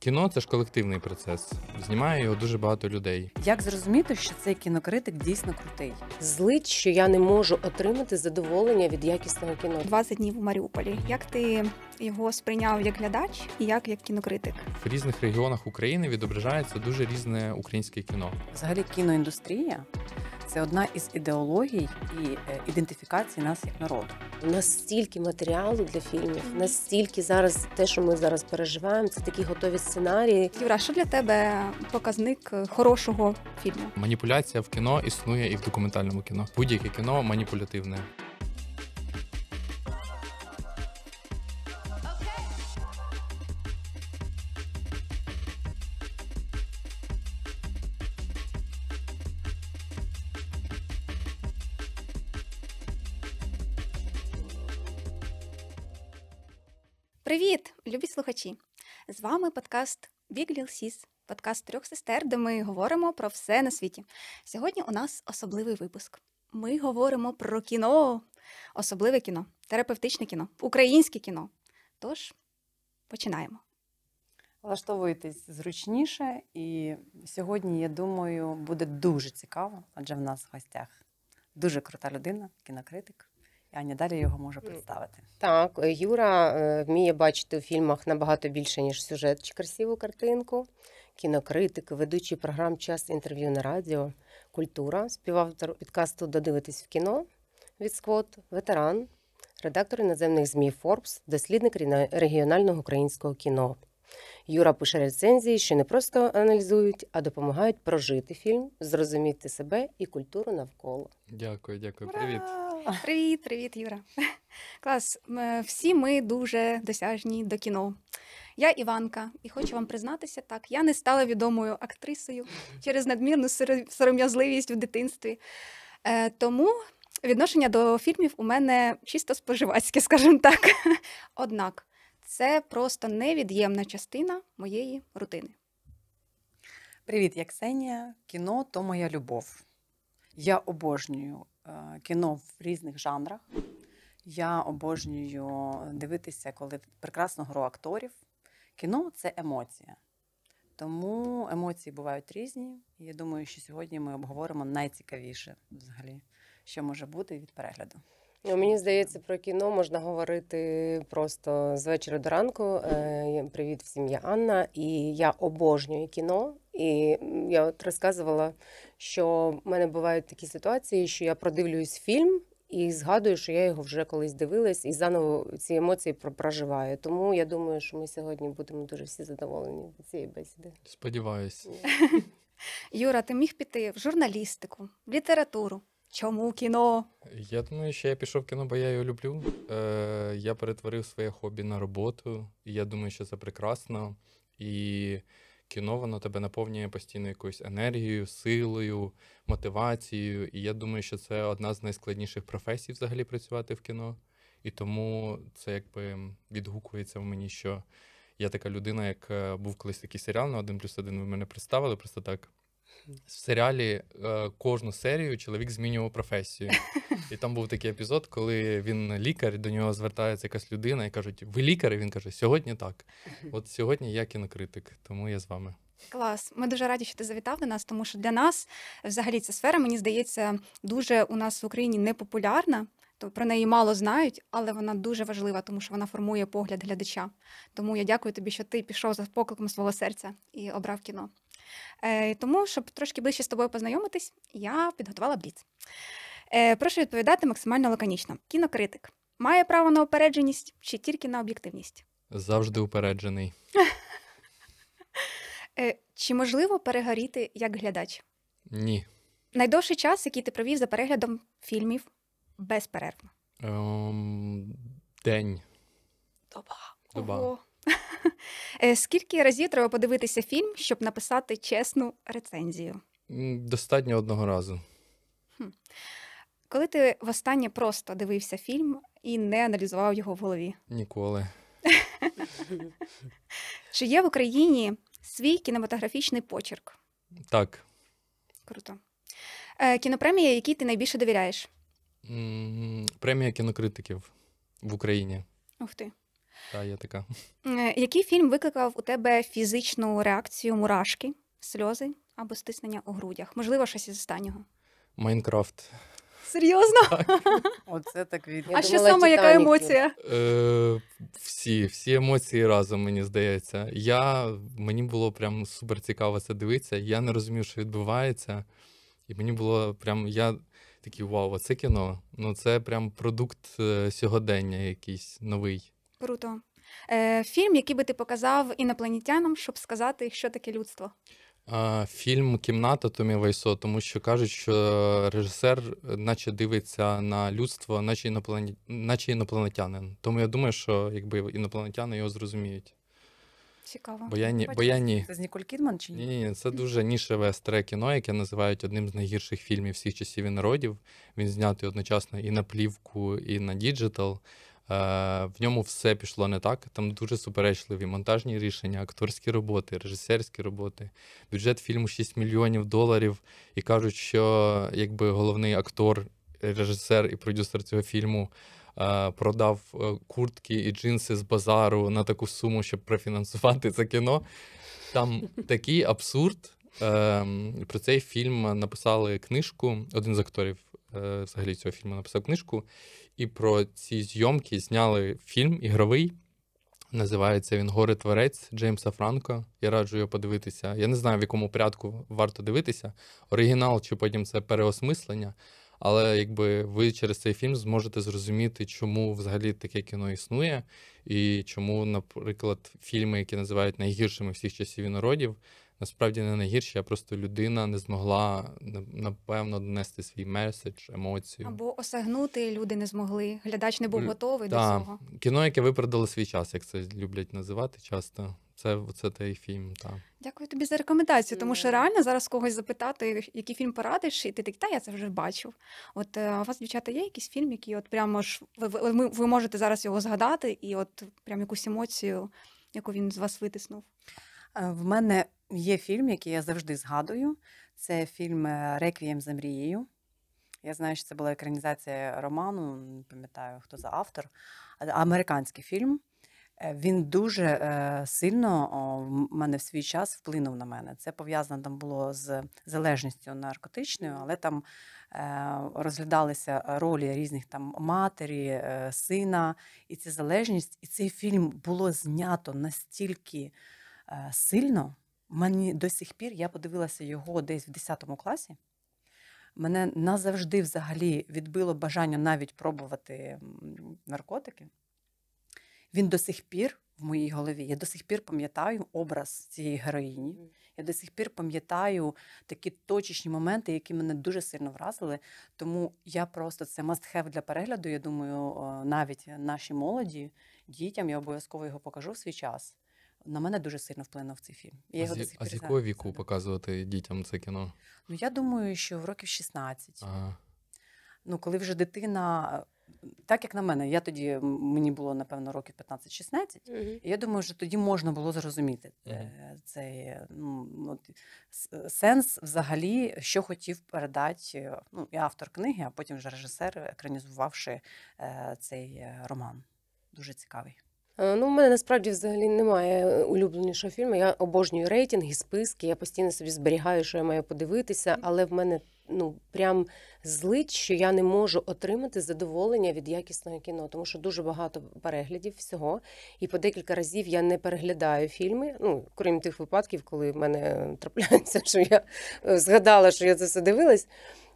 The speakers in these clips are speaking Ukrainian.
Кіно – це ж колективний процес. Знімає його дуже багато людей. Як зрозуміти, що цей кінокритик дійсно крутий? Злить, що я не можу отримати задоволення від якісного кіно. 20 днів у Маріуполі. Як ти його сприйняв як глядач і як кінокритик? В різних регіонах України відображається дуже різне українське кіно. Взагалі кіноіндустрія – це одна із ідеологій і ідентифікацій нас як народу. У нас стільки матеріалу для фільмів, настільки зараз те, що ми зараз переживаємо, це такі готові сценарії. Юра, що для тебе показник хорошого фільму? Маніпуляція в кіно існує і в документальному кіно. Будь-яке кіно маніпулятивне. Привіт, любі слухачі! З вами подкаст Big Lil Sis, подкаст трьох сестер, де ми говоримо про все на світі. Сьогодні у нас особливий випуск. Ми говоримо про кіно, особливе кіно, терапевтичне кіно, українське кіно. Тож, починаємо. Влаштовуйтесь зручніше, і сьогодні, я думаю, буде дуже цікаво, адже в нас в гостях дуже крута людина, кінокритик. І Аня далі його може представити. Так, Юра вміє бачити у фільмах набагато більше, ніж сюжет чи красиву картинку. Кінокритик, ведучий програм «Час інтерв'ю» на радіо, культура, співавтор підкасту «Додивитись в кіно» від Сквот, ветеран, редактор іноземних ЗМІ Forbes, дослідник регіонального українського кіно. Юра пише рецензії, що не просто аналізують, а допомагають прожити фільм, зрозуміти себе і культуру навколо. Дякую, привіт. Привіт, Юра. Клас, всі ми дуже досяжні до кіно. Я Іванка, і хочу вам признатися, так, я не стала відомою актрисою через надмірну сором'язливість в дитинстві. Тому відношення до фільмів у мене чисто споживацьке, скажімо так. Однак, це просто невід'ємна частина моєї рутини. Привіт, я Ксенія. Кіно – то моя любов. Я обожнюю кіно в різних жанрах. Я обожнюю дивитися, коли прекрасну гру акторів. Кіно – це емоція. Тому емоції бувають різні. І я думаю, що сьогодні ми обговоримо найцікавіше взагалі, що може бути від перегляду. Мені здається, про кіно можна говорити просто з вечора до ранку. Привіт всім, я Анна, і я обожнюю кіно. І я от розказувала, що в мене бувають такі ситуації, що я продивлююсь фільм і згадую, що я його вже колись дивилась, і заново ці емоції проживаю. Тому я думаю, що ми сьогодні будемо дуже всі задоволені від цієї бесіди. Сподіваюсь. Юра, ти міг піти в журналістику, в літературу. Чому кіно? Я думаю, що я пішов в кіно, бо я його люблю. Я перетворив своє хобі на роботу, і я думаю, що це прекрасно. І кіно, воно тебе наповнює постійно якоюсь енергією, силою, мотивацією. І я думаю, що це одна з найскладніших професій взагалі працювати в кіно. І тому це якби відгукується в мені, що я така людина, як був колись такий серіал на 1+1, ви мене представили просто так. В серіалі кожну серію чоловік змінював професію. І там був такий епізод, коли він лікар, до нього звертається якась людина і кажуть, ви лікар? І він каже, сьогодні так. От сьогодні я кінокритик, тому я з вами. Клас. Ми дуже раді, що ти завітав до нас, тому що для нас взагалі ця сфера, мені здається, дуже у нас в Україні непопулярна. То про неї мало знають, але вона дуже важлива, тому що вона формує погляд глядача. Тому я дякую тобі, що ти пішов за покликом свого серця і обрав кіно. Тому, щоб трошки ближче з тобою познайомитись, я підготувала бліц. Прошу відповідати максимально лаконічно. Кінокритик має право на упередженість чи тільки на об'єктивність? Завжди упереджений. Чи можливо перегоріти як глядач? Ні. Найдовший час, який ти провів за переглядом фільмів безперервно? День. Доба. Доба. Скільки разів треба подивитися фільм, щоб написати чесну рецензію? Достатньо одного разу. Коли ти востаннє просто дивився фільм і не аналізував його в голові? Ніколи. Чи є в Україні свій кінематографічний почерк? Так. Круто. Кінопремія, якій ти найбільше довіряєш? Премія кінокритиків в Україні. Ух ти. Та є така. Який фільм викликав у тебе фізичну реакцію мурашки, сльози або стиснення у грудях? Можливо, щось із останнього. Майнкрафт. Серйозно? Оце так від. Я А що думала, саме, яка «Титанік» емоція? Всі емоції разом, мені здається. Мені було прям супер цікаво це дивитися. Я не розумів, що відбувається. І мені було прям, я такий, вау, оце кіно. Ну, це прям продукт сьогодення якийсь новий. Круто. Фільм, який би ти показав інопланетянам, щоб сказати, що таке людство. Фільм «Кімната» Томі Вайсо, тому що кажуть, що режисер наче дивиться на людство, наче інопланетянин. Тому я думаю, що якби інопланетяни його зрозуміють. Цікаво. Бо я ні. Це з Ніколь Кідман чи ні? Ні, це дуже нішеве старе кіно, яке називають одним з найгірших фільмів всіх часів і народів. Він знятий одночасно і на плівку, і на діджитал. В ньому все пішло не так. Там дуже суперечливі монтажні рішення, акторські роботи, режисерські роботи. Бюджет фільму $6 мільйонів. І кажуть, що якби головний актор, режисер і продюсер цього фільму продав куртки і джинси з базару на таку суму, щоб профінансувати це кіно. Там такий абсурд. Про цей фільм написали книжку. Один з акторів взагалі цього фільму написав книжку. І про ці зйомки зняли фільм ігровий. Називається він «Горе-творець» Джеймса Франко. Я раджу його подивитися. Я не знаю, в якому порядку варто дивитися. Оригінал чи потім це переосмислення. Але якби ви через цей фільм зможете зрозуміти, чому взагалі таке кіно існує, і чому, наприклад, фільми, які називають найгіршими всіх часів і народів, насправді не найгірші, а просто людина не змогла, напевно, донести свій меседж, емоцію. Або осягнути люди не змогли. Глядач не був готовий до Так, цього. кіно, яке випередило свій час, як це люблять називати часто. Це той фільм, так. Дякую тобі за рекомендацію, тому що реально зараз когось запитати, який фільм порадиш, і ти такий, та я це вже бачив. От у вас, дівчата, є якийсь фільм, який от прямо ж ви можете зараз його згадати, і от прям якусь емоцію, яку він з вас витиснув? В мене є фільм, який я завжди згадую. Це фільм «Реквієм за мрією». Я знаю, що це була екранізація роману, не пам'ятаю, хто за автор. Американський фільм. Він дуже сильно в мене в свій час вплинув на мене. Це пов'язано там було з залежністю наркотичною, але там розглядалися ролі різних там матері, сина, і ця залежність. І цей фільм було знято настільки сильно. Мені до сих пір, я подивилася його десь в 10 класі. Мене назавжди взагалі відбило бажання навіть пробувати наркотики. Він до сих пір в моїй голові. Я до сих пір пам'ятаю образ цієї героїні. Я до сих пір пам'ятаю такі точечні моменти, які мене дуже сильно вразили. Тому я просто, це must-have для перегляду. Я думаю, навіть нашій молоді, дітям, я обов'язково його покажу в свій час. На мене дуже сильно вплинув цей фільм. Я його до сих А з пір якого знаю. віку показувати дітям це кіно? Ну, я думаю, що в років 16. Ага. Ну, коли вже дитина, так як на мене, я тоді, мені було, напевно, років 15-16, і я думаю, що тоді можна було зрозуміти цей сенс взагалі, що хотів передати і автор книги, а потім вже режисер, екранізувавши цей роман. Дуже цікавий. Ну, в мене насправді взагалі немає улюбленішого фільму. Я обожнюю рейтинги, списки, я постійно собі зберігаю, що я маю подивитися, але в мене прям злить, що я не можу отримати задоволення від якісного кіно, тому що дуже багато переглядів всього, і по декілька разів я не переглядаю фільми, крім тих випадків, коли в мене трапляється, що я згадала, що я це все дивилась.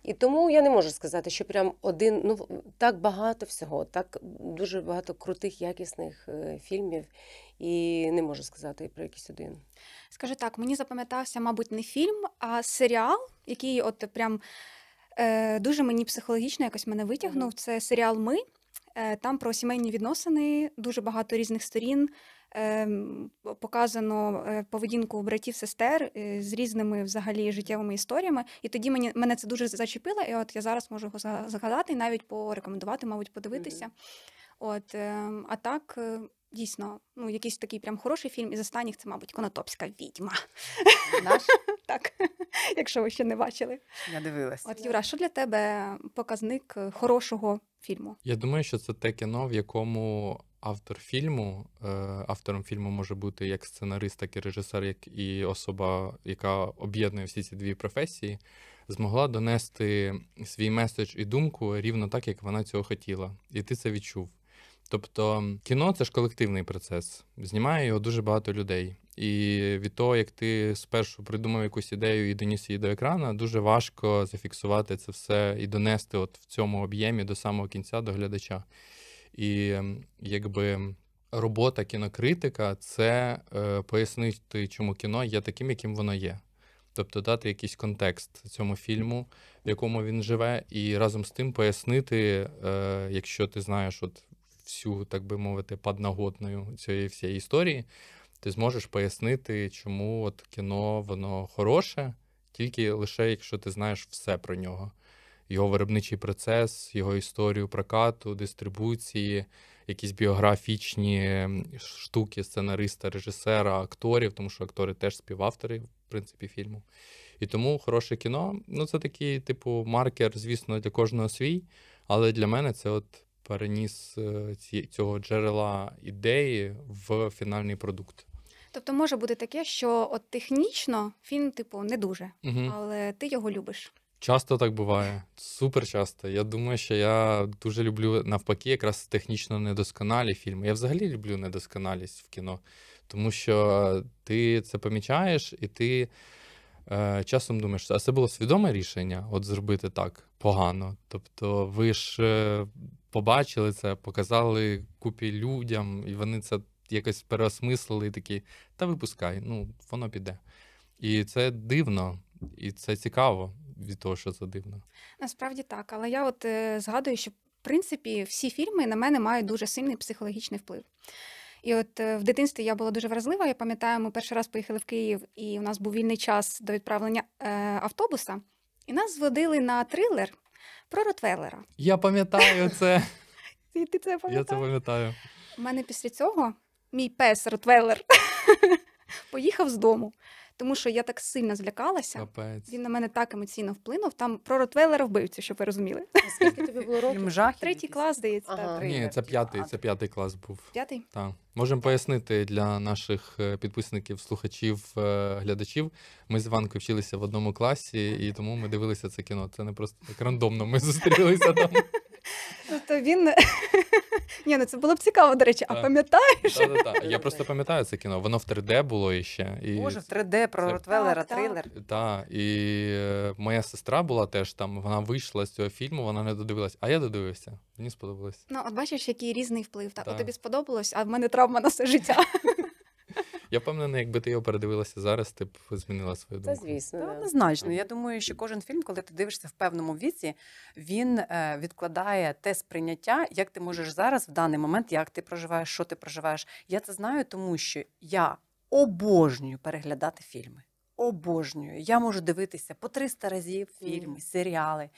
І тому я не можу сказати, що прям один, так багато всього, так дуже багато крутих, якісних фільмів, і не можу сказати про якийсь один. Скажу так, мені запам'ятався, мабуть, не фільм, а серіал, який от прям дуже мені психологічно якось мене витягнув. Це серіал «Ми». Там про сімейні відносини, дуже багато різних сторін, показано поведінку братів-сестер з різними взагалі життєвими історіями. І тоді мене це дуже зачепило, і от я зараз можу його згадати і навіть порекомендувати, мабуть, подивитися. От, а так, дійсно, якийсь такий прям хороший фільм із останніх, це, мабуть, «Конотопська відьма». Наш? Так, якщо ви ще не бачили. Я дивилась. От, Юра, що для тебе показник хорошого фільму? Я думаю, що це те кіно, в якому автор фільму, автором фільму може бути як сценарист, так і режисер, як і особа, яка об'єднує всі ці дві професії, змогла донести свій меседж і думку рівно так, як вона цього хотіла. І ти це відчув. Тобто кіно – це ж колективний процес. Знімає його дуже багато людей. І від того, як ти спершу придумав якусь ідею і доніс її до екрану, дуже важко зафіксувати це все і донести от в цьому об'ємі до самого кінця, до глядача. І якби робота кінокритика – це пояснити, чому кіно є таким, яким воно є. Тобто дати якийсь контекст цьому фільму, в якому він живе, і разом з тим пояснити, якщо ти знаєш от всю, так би мовити, подноготною цієї всієї історії, ти зможеш пояснити, чому от кіно, воно хороше, тільки лише якщо ти знаєш все про нього. Його виробничий процес, його історію прокату, дистрибуції, якісь біографічні штуки сценариста, режисера, акторів, тому що актори теж співавтори, в принципі, фільму. І тому хороше кіно, ну це такий, типу, маркер, звісно, для кожного свій, але для мене це от переніс цього джерела ідеї в фінальний продукт. Тобто може бути таке, що от технічно фільм, типу, не дуже, Угу. але ти його любиш. Часто так буває, супер часто. Я думаю, що я дуже люблю, навпаки, якраз технічно недосконалі фільми. Я взагалі люблю недосконалість в кіно, тому що ти це помічаєш, і ти часом думаєш, а це було свідоме рішення, от зробити так погано. Тобто ви ж побачили це, показали купі людям, і вони це якось переосмислили і такі, та випускай, ну, воно піде. І це дивно, і це цікаво від того, що це дивно. Насправді так, але я от згадую, що в принципі всі фільми на мене мають дуже сильний психологічний вплив. І от в дитинстві я була дуже вразлива. Я пам'ятаю, ми перший раз поїхали в Київ, і у нас був вільний час до відправлення автобуса, і нас зводили на трилер про Ротвейлера. Я пам'ятаю це. Ти це Я це пам'ятаєш? пам'ятаю. У мене після цього мій пес Ротвейлер поїхав з дому, тому що я так сильно злякалася. Капець. Він на мене так емоційно вплинув. Там про Ротвейлера вбивцю, щоб ви розуміли. Скільки тобі було Фільм років? жахів. Третій клас, здається, Ага. так. Ні, це п'ятий клас був. П'ятий? Так. Можемо пояснити для наших підписників, слухачів, глядачів. Ми з Іванкою вчилися в одному класі, і тому ми дивилися це кіно. Це не просто так рандомно ми зустрілися там. Тобто він... Ні, ну це було б цікаво, до речі. А Так. пам'ятаєш? Та-та-та. Я просто пам'ятаю це кіно. Воно в 3D було іще. І... Боже, в 3D про це- Ротвейлера Так, трилер. Так, і моя сестра була теж там, вона вийшла з цього фільму, вона не додивилась, а я додивився. Мені сподобалось. Ну, от бачиш, який різний вплив. Так, Так. от тобі сподобалось, а в мене травма на все життя. Я впевнений, якби ти його передивилася зараз, ти б змінила свою Та думку. звісно. Та, Да. однозначно. Я думаю, що кожен фільм, коли ти дивишся в певному віці, він відкладає те сприйняття, як ти можеш зараз, в даний момент, як ти проживаєш, що ти проживаєш. Я це знаю, тому що я обожнюю переглядати фільми. Обожнюю. Я можу дивитися по 300 разів фільми, серіали.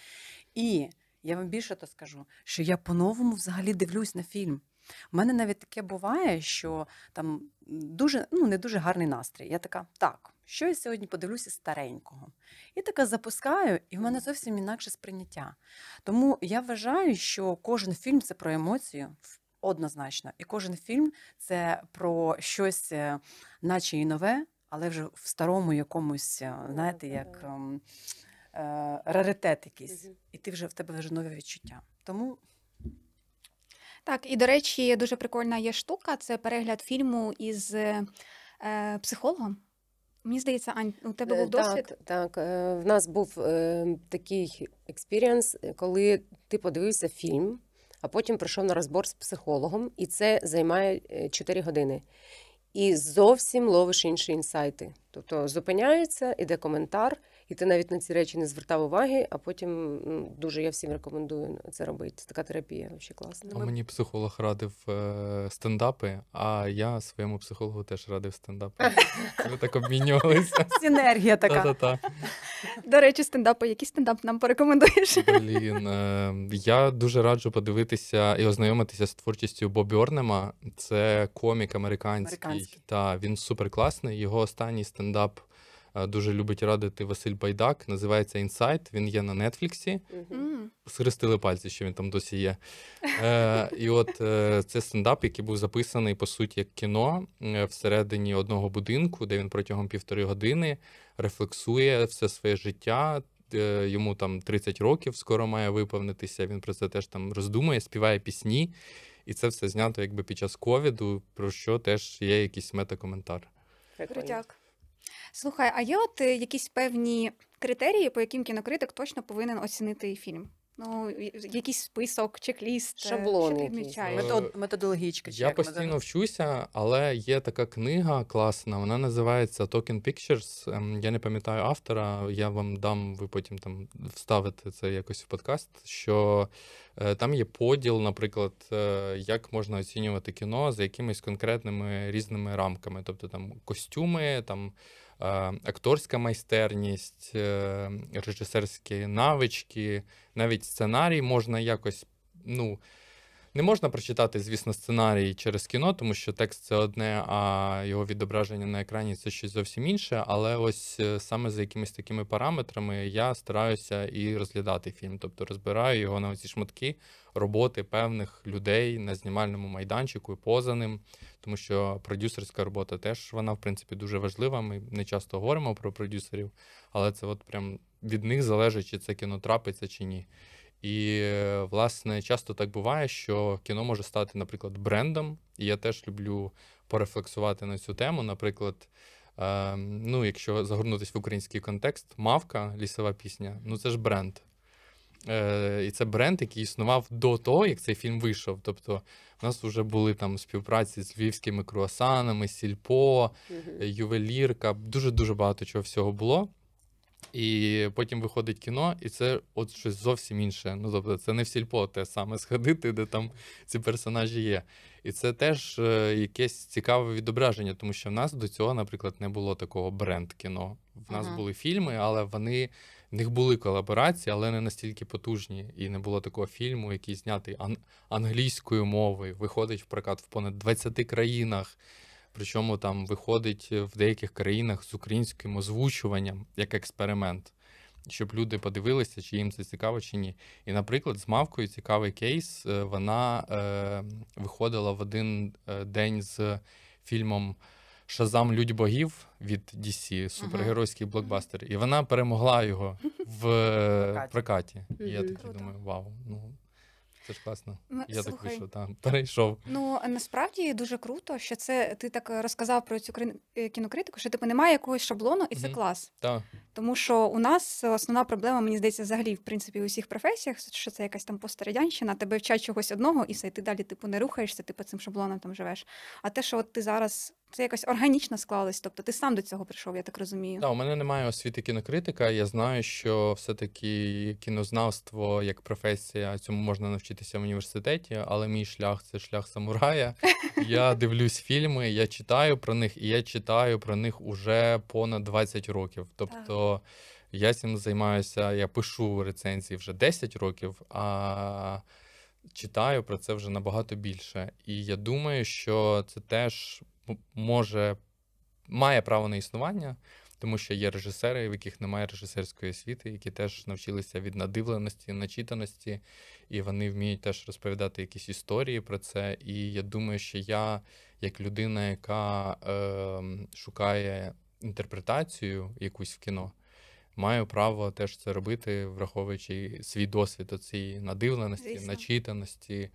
І я вам більше то скажу, що я по-новому взагалі дивлюсь на фільм. У мене навіть таке буває, що там дуже, не дуже гарний настрій. Я така, так, що я сьогодні подивлюся старенького? І така запускаю, і в мене зовсім інакше сприйняття. Тому я вважаю, що кожен фільм – це про емоцію, однозначно. І кожен фільм – це про щось, наче і нове, але вже в старому якомусь, знаєте, як раритет якийсь. Мгм. І в тебе вже нове відчуття. Тому Так, і, до речі, дуже прикольна є штука, це перегляд фільму із психологом. Мені здається, Ань, у тебе був досвід? Так. В нас був такий експірієнс, коли ти подивився фільм, а потім прийшов на розбор з психологом, і це займає 4 години. І зовсім ловиш інші інсайти. Тобто зупиняється, іде коментар, і ти навіть на ці речі не звертав уваги, а потім дуже я всім рекомендую це робити. Це така терапія, взагалі класна. А мені психолог радив стендапи, а я своєму психологу теж радив стендапи. Ми так обмінювалися. синергія така. Та-та-та. До речі, стендапи. Який стендап нам порекомендуєш? Блін, я дуже раджу подивитися і ознайомитися з творчістю Бобі Орнема. Це комік американський. Американський. Та він супер класний. Його останній стендап дуже любить радити Василь Байдак. Називається «Інсайт». Він є на Нетфліксі. М. Схрестили пальці, що він там досі є. І от це стендап, який був записаний, по суті, як кіно всередині одного будинку, де він протягом 1,5 години рефлексує все своє життя. Йому там 30 років скоро має виповнитися, він про це теж там роздумує, співає пісні. І це все знято якби під час ковіду, про що теж є якийсь метакоментар. Крутяк. Слухай, а є от якісь певні критерії, по яким кінокритик точно повинен оцінити фільм? Ну, якийсь список, чек-ліст, Шаблон що ти якийсь. відмічаєш? Методологічка. чи Я як ми постійно вчуся, але є така книга класна, вона називається Talking Pictures. Я не пам'ятаю автора, я вам дам, ви потім там вставите це якось в подкаст, що там є поділ, наприклад, як можна оцінювати кіно за якимись конкретними різними рамками. Тобто там костюми, там акторська майстерність, режисерські навички, навіть сценарій можна якось, ну, не можна прочитати, звісно, сценарій через кіно, тому що текст це одне, а його відображення на екрані це щось зовсім інше. Але ось саме за якимись такими параметрами я стараюся і розглядати фільм. Тобто розбираю його на ці шматки роботи певних людей на знімальному майданчику і поза ним. Тому що продюсерська робота теж, вона, в принципі, дуже важлива. Ми не часто говоримо про продюсерів, але це от прям від них залежить, чи це кіно трапиться, чи ні. І, власне, часто так буває, що кіно може стати, наприклад, брендом. І я теж люблю порефлексувати на цю тему. Наприклад, ну, якщо загорнутися в український контекст, «Мавка», лісова пісня, ну це ж бренд. І це бренд, який існував до того, як цей фільм вийшов. Тобто у нас вже були там співпраці з львівськими круасанами, Сільпо, ювелірка, дуже-дуже багато чого всього було. І потім виходить кіно, і це от щось зовсім інше. Ну, тобто, це не в Сільпо те саме сходити, де там ці персонажі є. І це теж якесь цікаве відображення, тому що в нас до цього, наприклад, не було такого бренд-кіно. В нас були фільми, але в них були колаборації, але не настільки потужні. І не було такого фільму, який знятий англійською мовою, виходить в прокат в понад 20 країнах. Причому там виходить в деяких країнах з українським озвучуванням, як експеримент, щоб люди подивилися, чи їм це цікаво, чи ні. І, наприклад, з «Мавкою» цікавий кейс. Вона виходила в один день з фільмом «Шазам. Лють богів» від DC, супергеройський блокбастер. І вона перемогла його в прокаті. І я такий Круто. думаю, вау, ну це ж класно. Я так Слухай, вийшов, там, перейшов. ну насправді дуже круто, що це ти так розказав про цю кінокритику, що типу немає якогось шаблону, і це клас. Так. Тому що у нас основна проблема, мені здається, взагалі, в принципі, у всіх професіях, що це якась там пострадянщина, тебе вчать чогось одного, і все, і ти далі типу не рухаєшся, типу цим шаблоном там живеш. А те, що от ти зараз, це якось органічно склалось, тобто ти сам до цього прийшов, я так розумію. Так, у мене немає освіти кінокритика. Я знаю, що все-таки кінознавство як професія, цьому можна навчитися в університеті, але мій шлях – це шлях самурая. Я дивлюсь фільми, я читаю про них, і я читаю про них уже понад 20 років. Тобто я цим займаюся, я пишу рецензії вже 10 років, а читаю про це вже набагато більше. І я думаю, що це теж має право на існування, тому що є режисери, в яких немає режисерської освіти, які теж навчилися від надивленості, начитаності, і вони вміють теж розповідати якісь історії про це. І я думаю, що я, як людина, яка шукає інтерпретацію якусь в кіно, маю право теж це робити, враховуючи свій досвід оцієї надивленості, Звісно. начитаності.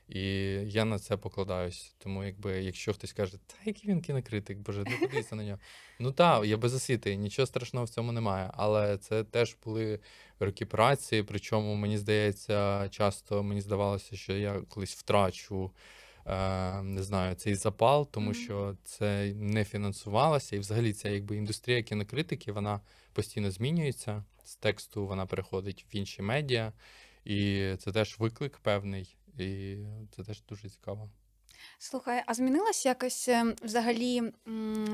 І я на це покладаюсь. Тому якщо хтось каже, та який він кінокритик, боже, не подивіться на нього. Ну так, я без освіти, нічого страшного в цьому немає. Але це теж були роки праці, причому, мені здається, часто мені здавалося, що я колись втрачу не знаю, цей запал, тому що це не фінансувалося. І взагалі ця індустрія кінокритики, вона постійно змінюється. З тексту вона переходить в інші медіа. І це теж виклик певний. І це теж дуже цікаво. Слухай, а змінилось якось взагалі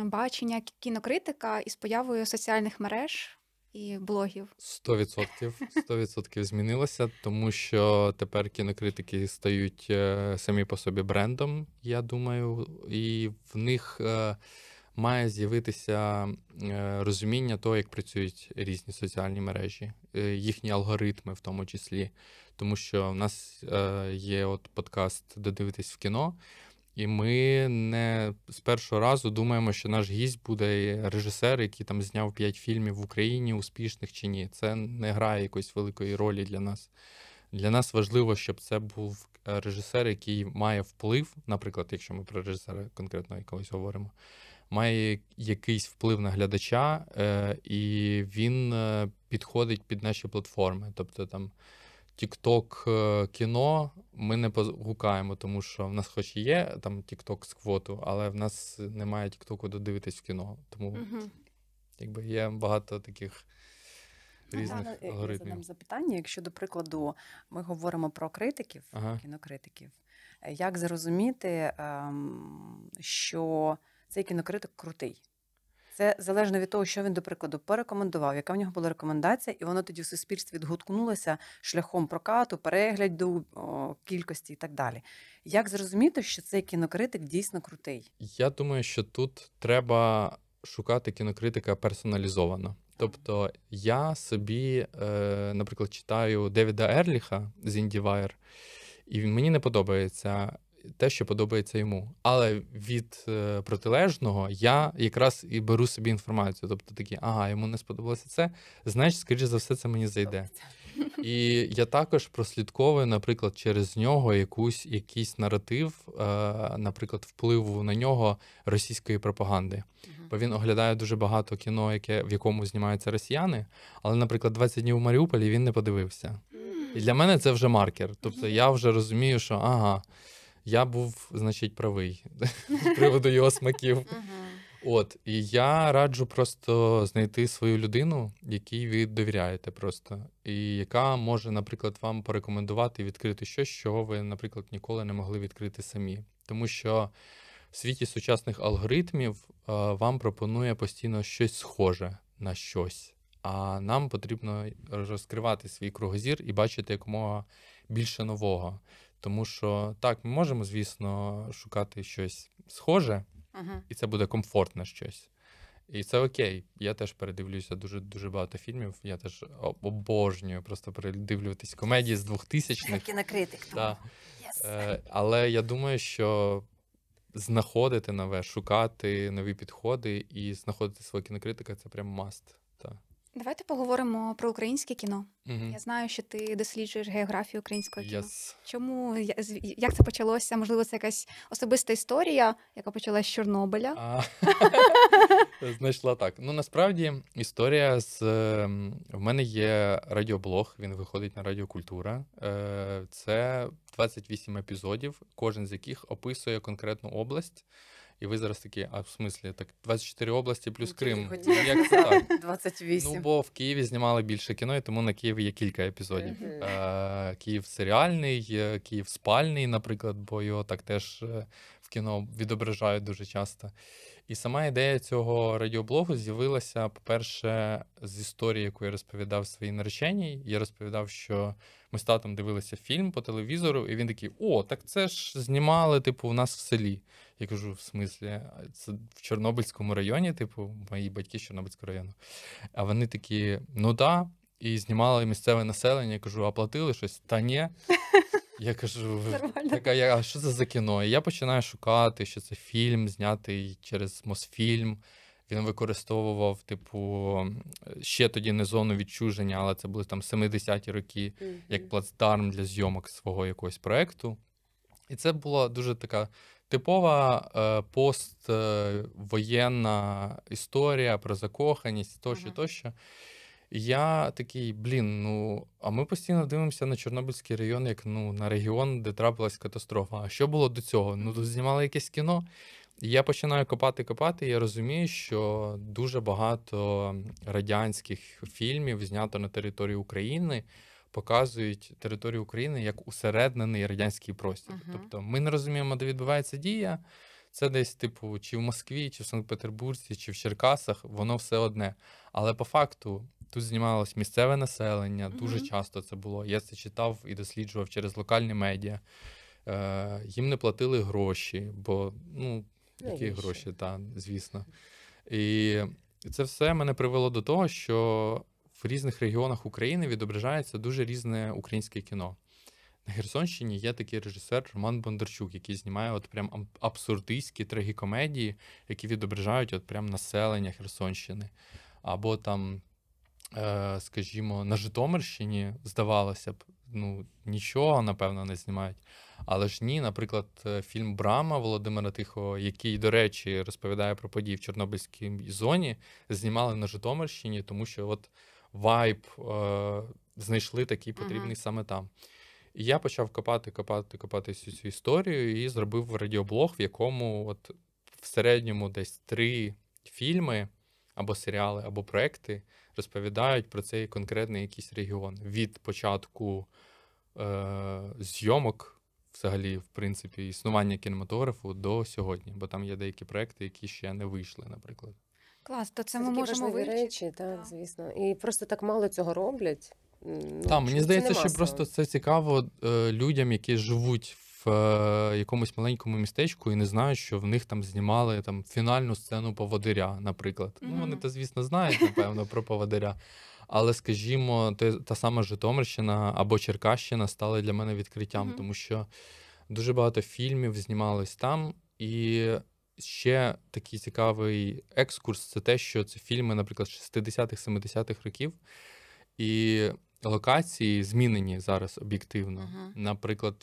бачення кінокритика із появою соціальних мереж і блогів? 100% змінилося, тому що тепер кінокритики стають самі по собі брендом, я думаю, і в них має з'явитися розуміння того, як працюють різні соціальні мережі, їхні алгоритми в тому числі. Тому що в нас є от подкаст «Додивитись в кіно», і ми не з першого разу думаємо, що наш гість буде режисер, який там зняв 5 фільмів в Україні, успішних чи ні. Це не грає якоїсь великої ролі для нас. Для нас важливо, щоб це був режисер, який має вплив, наприклад, якщо ми про режисера конкретно якогось говоримо, має якийсь вплив на глядача, і він підходить під наші платформи. Тобто там TikTok кіно ми не погукаємо, тому що в нас хоч і є там TikTok з квоту, але в нас немає TikTok додивитись в кіно. Тому якби є багато таких різних Я алгоритмів. задам запитання, якщо, до прикладу, ми говоримо про критиків, кінокритиків, як зрозуміти, що цей кінокритик крутий? Це залежно від того, що він, до прикладу, порекомендував, яка в нього була рекомендація, і воно тоді в суспільстві відгукнулося шляхом прокату, перегляду, кількості і так далі. Як зрозуміти, що цей кінокритик дійсно крутий? Я думаю, що тут треба шукати кінокритика персоналізовано. Тобто я собі, наприклад, читаю Девіда Ерліха з IndieWire, і мені не подобається те, що подобається йому. Але від протилежного я якраз і беру собі інформацію. Тобто такі, ага, йому не сподобалося це, значить, скоріше за все, це мені зайде. І я також прослідковую, наприклад, через нього якийсь наратив, наприклад, впливу на нього російської пропаганди. Бо він оглядає дуже багато кіно, в якому знімаються росіяни, але, наприклад, 20 днів у Маріуполі він не подивився. І для мене це вже маркер. Тобто я вже розумію, що ага, я був, значить, правий з приводу його смаків. От, і я раджу просто знайти свою людину, якій ви довіряєте просто, і яка може, наприклад, вам порекомендувати відкрити щось, що ви, наприклад, ніколи не могли відкрити самі. Тому що в світі сучасних алгоритмів вам пропонує постійно щось схоже на щось, а нам потрібно розкривати свій кругозір і бачити якомога більше нового. Тому що так, ми можемо, звісно, шукати щось схоже, і це буде комфортне щось. І це окей. Я теж передивлюся дуже багато фільмів. Я теж обожнюю просто передивлюватись комедії з 2000-х. Кінокритик. Да. Але я думаю, що знаходити нове, шукати нові підходи і знаходити свого кінокритика – це прям must. Так. Давайте поговоримо про українське кіно. Угу. Я знаю, що ти досліджуєш географію українського кіно. Yes. Чому, як це почалося? Можливо, це якась особиста історія, яка почалась з Чорнобиля? Знайшла так. Ну, насправді, історія в мене є радіоблог, він виходить на Радіо Культура. Це 28 епізодів, кожен з яких описує конкретну область. І ви зараз такі, а в смислі, так 24 області плюс Крим. Як це так? 28. Ну, бо в Києві знімали більше кіно, і тому на Києві є кілька епізодів. Київ серіальний, Київ спальний, наприклад, бо його так теж в кіно відображають дуже часто. І сама ідея цього радіоблогу з'явилася, по-перше, з історії, яку я розповідав своїй нареченій. Я розповідав, що ми з татом дивилися фільм по телевізору, і він такий, о, так це ж знімали, типу, у нас в селі. Я кажу, в смислі, це в Чорнобильському районі, типу, мої батьки з Чорнобильського району. А вони такі, ну да, і знімали місцеве населення. Я кажу, а платили щось? Та ні. Я кажу, така, а що це за кіно? І я починаю шукати, що це фільм, знятий через Мосфільм. Він використовував, типу, ще тоді не зону відчуження, але це були там 70-ті роки, як плацдарм для зйомок свого якогось проєкту. І це була дуже така типова поствоєнна історія про закоханість, тощо. Я такий, ну, а ми постійно дивимося на Чорнобильський район, як, ну, на регіон, де трапилась катастрофа. А що було до цього? Ну, тут знімали якесь кіно. І я починаю копати, і я розумію, що дуже багато радянських фільмів знято на території України, показують територію України як усереднений радянський простір. Тобто ми не розуміємо, де відбувається дія. Це десь, типу, чи в Москві, чи в Санкт-Петербурзі, чи в Черкасах, воно все одне. Але по факту тут знімалось місцеве населення, дуже часто це було. Я це читав і досліджував через локальні медіа. Їм не платили гроші, бо, ну, Які Навіщо? гроші, так, звісно. І це все мене привело до того, що в різних регіонах України відображається дуже різне українське кіно. На Херсонщині є такий режисер Роман Бондарчук, який знімає от прям абсурдистські трагікомедії, які відображають от прям населення Херсонщини. Або там, скажімо, на Житомирщині, здавалося б, ну, нічого, напевно, не знімають. Але ж ні, наприклад, фільм «Брама» Володимира Тихого, який, до речі, розповідає про події в Чорнобильській зоні, знімали на Житомирщині, тому що от вайб знайшли такий потрібний саме там. І я почав копати всю цю історію і зробив радіоблог, в якому от в середньому десь 3 фільми або серіали, або проекти розповідають про цей конкретний якийсь регіон. Від початку зйомок, взагалі, в принципі, існування кінематографу до сьогодні. Бо там є деякі проекти, які ще не вийшли, наприклад. Клас, то це Це ми такі можемо важливі вивчити. речі, так, Так. звісно. І просто так мало цього роблять. Ну, Так, мені це здається, не що масово. просто це цікаво людям, які живуть в якомусь маленькому містечку і не знають, що в них там знімали там фінальну сцену «Поводиря», наприклад. Ну, вони Мгм. то, звісно, знають, напевно, про «Поводиря». Але, скажімо, та сама Житомирщина або Черкащина стали для мене відкриттям, Мгм. тому що дуже багато фільмів знімались там. І ще такий цікавий екскурс – це те, що це фільми, наприклад, 60-х, 70-х років. І локації змінені зараз об'єктивно. Мгм. Наприклад,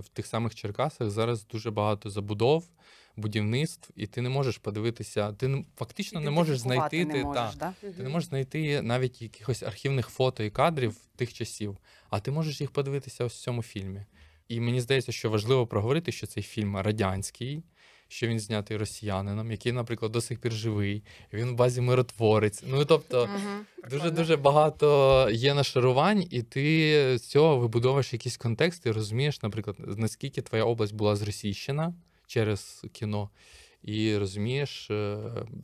в тих самих Черкасах зараз дуже багато забудов, будівництв, і ти не можеш подивитися, фактично не можеш Ідентифікувати знайти, не можеш, да? ти не можеш знайти навіть якихось архівних фото і кадрів тих часів, а ти можеш їх подивитися ось в цьому фільмі. І мені здається, що важливо проговорити, що цей фільм радянський, що він знятий росіянином, який, наприклад, до сих пір живий, він в базі миротворець. Ну, тобто, Мгм. дуже багато є нашарувань, і ти з цього вибудовуєш якийсь контекст і розумієш, наприклад, наскільки твоя область була зросійщена через кіно, і розумієш,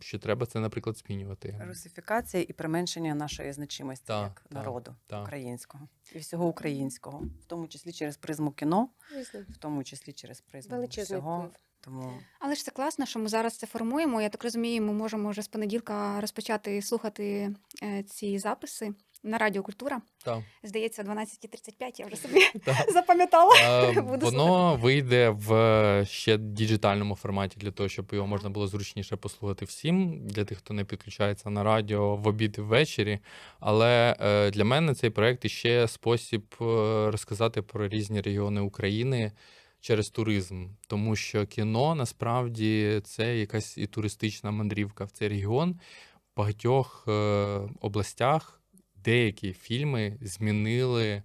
що треба це, наприклад, змінювати. Русифікація і применшення нашої значимості Так, як так, народу так. українського і всього українського, в тому числі через призму кіно, Звісно. в тому числі через призму Величезний всього. вплив. Тому Але ж це класно, що ми зараз це формуємо. Я так розумію, ми можемо вже з понеділка розпочати слухати ці записи на Радіо Культура. Так. Здається, о 12:35, я вже собі Так. запам'ятала. Е, Буду Воно вийде в ще діджитальному форматі для того, щоб його можна було зручніше послухати всім, для тих, хто не підключається на радіо в обід і ввечері. Але для мене цей проект іще спосіб розказати про різні регіони України через туризм. Тому що кіно насправді це якась і туристична мандрівка в цей регіон. В багатьох областях деякі фільми змінили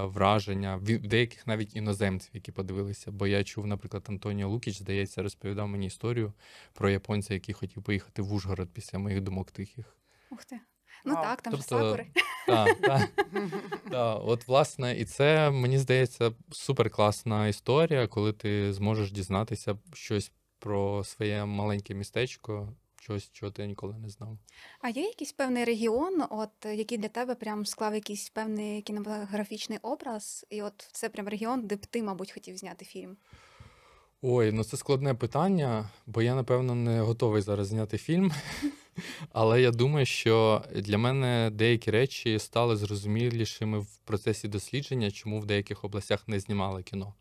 враження в деяких навіть іноземців, які подивилися. Бо я чув, наприклад, Антоніо Лукіч, здається, розповідав мені історію про японця, який хотів поїхати в Ужгород після моїх думок тихих. Ух ти. Ну Вау. так, там же Тобто, сакури. От, власне, і це, мені здається, суперкласна історія, коли ти зможеш дізнатися щось про своє маленьке містечко, щось, чого ти ніколи не знав. А є якийсь певний регіон, от який для тебе прям склав якийсь певний кінематографічний образ, і от це прям регіон, де б ти, мабуть, хотів зняти фільм? Ой, ну це складне питання, бо я, напевно, не готовий зараз зняти фільм. Але я думаю, що для мене деякі речі стали зрозумілішими в процесі дослідження, чому в деяких областях не знімали кіно.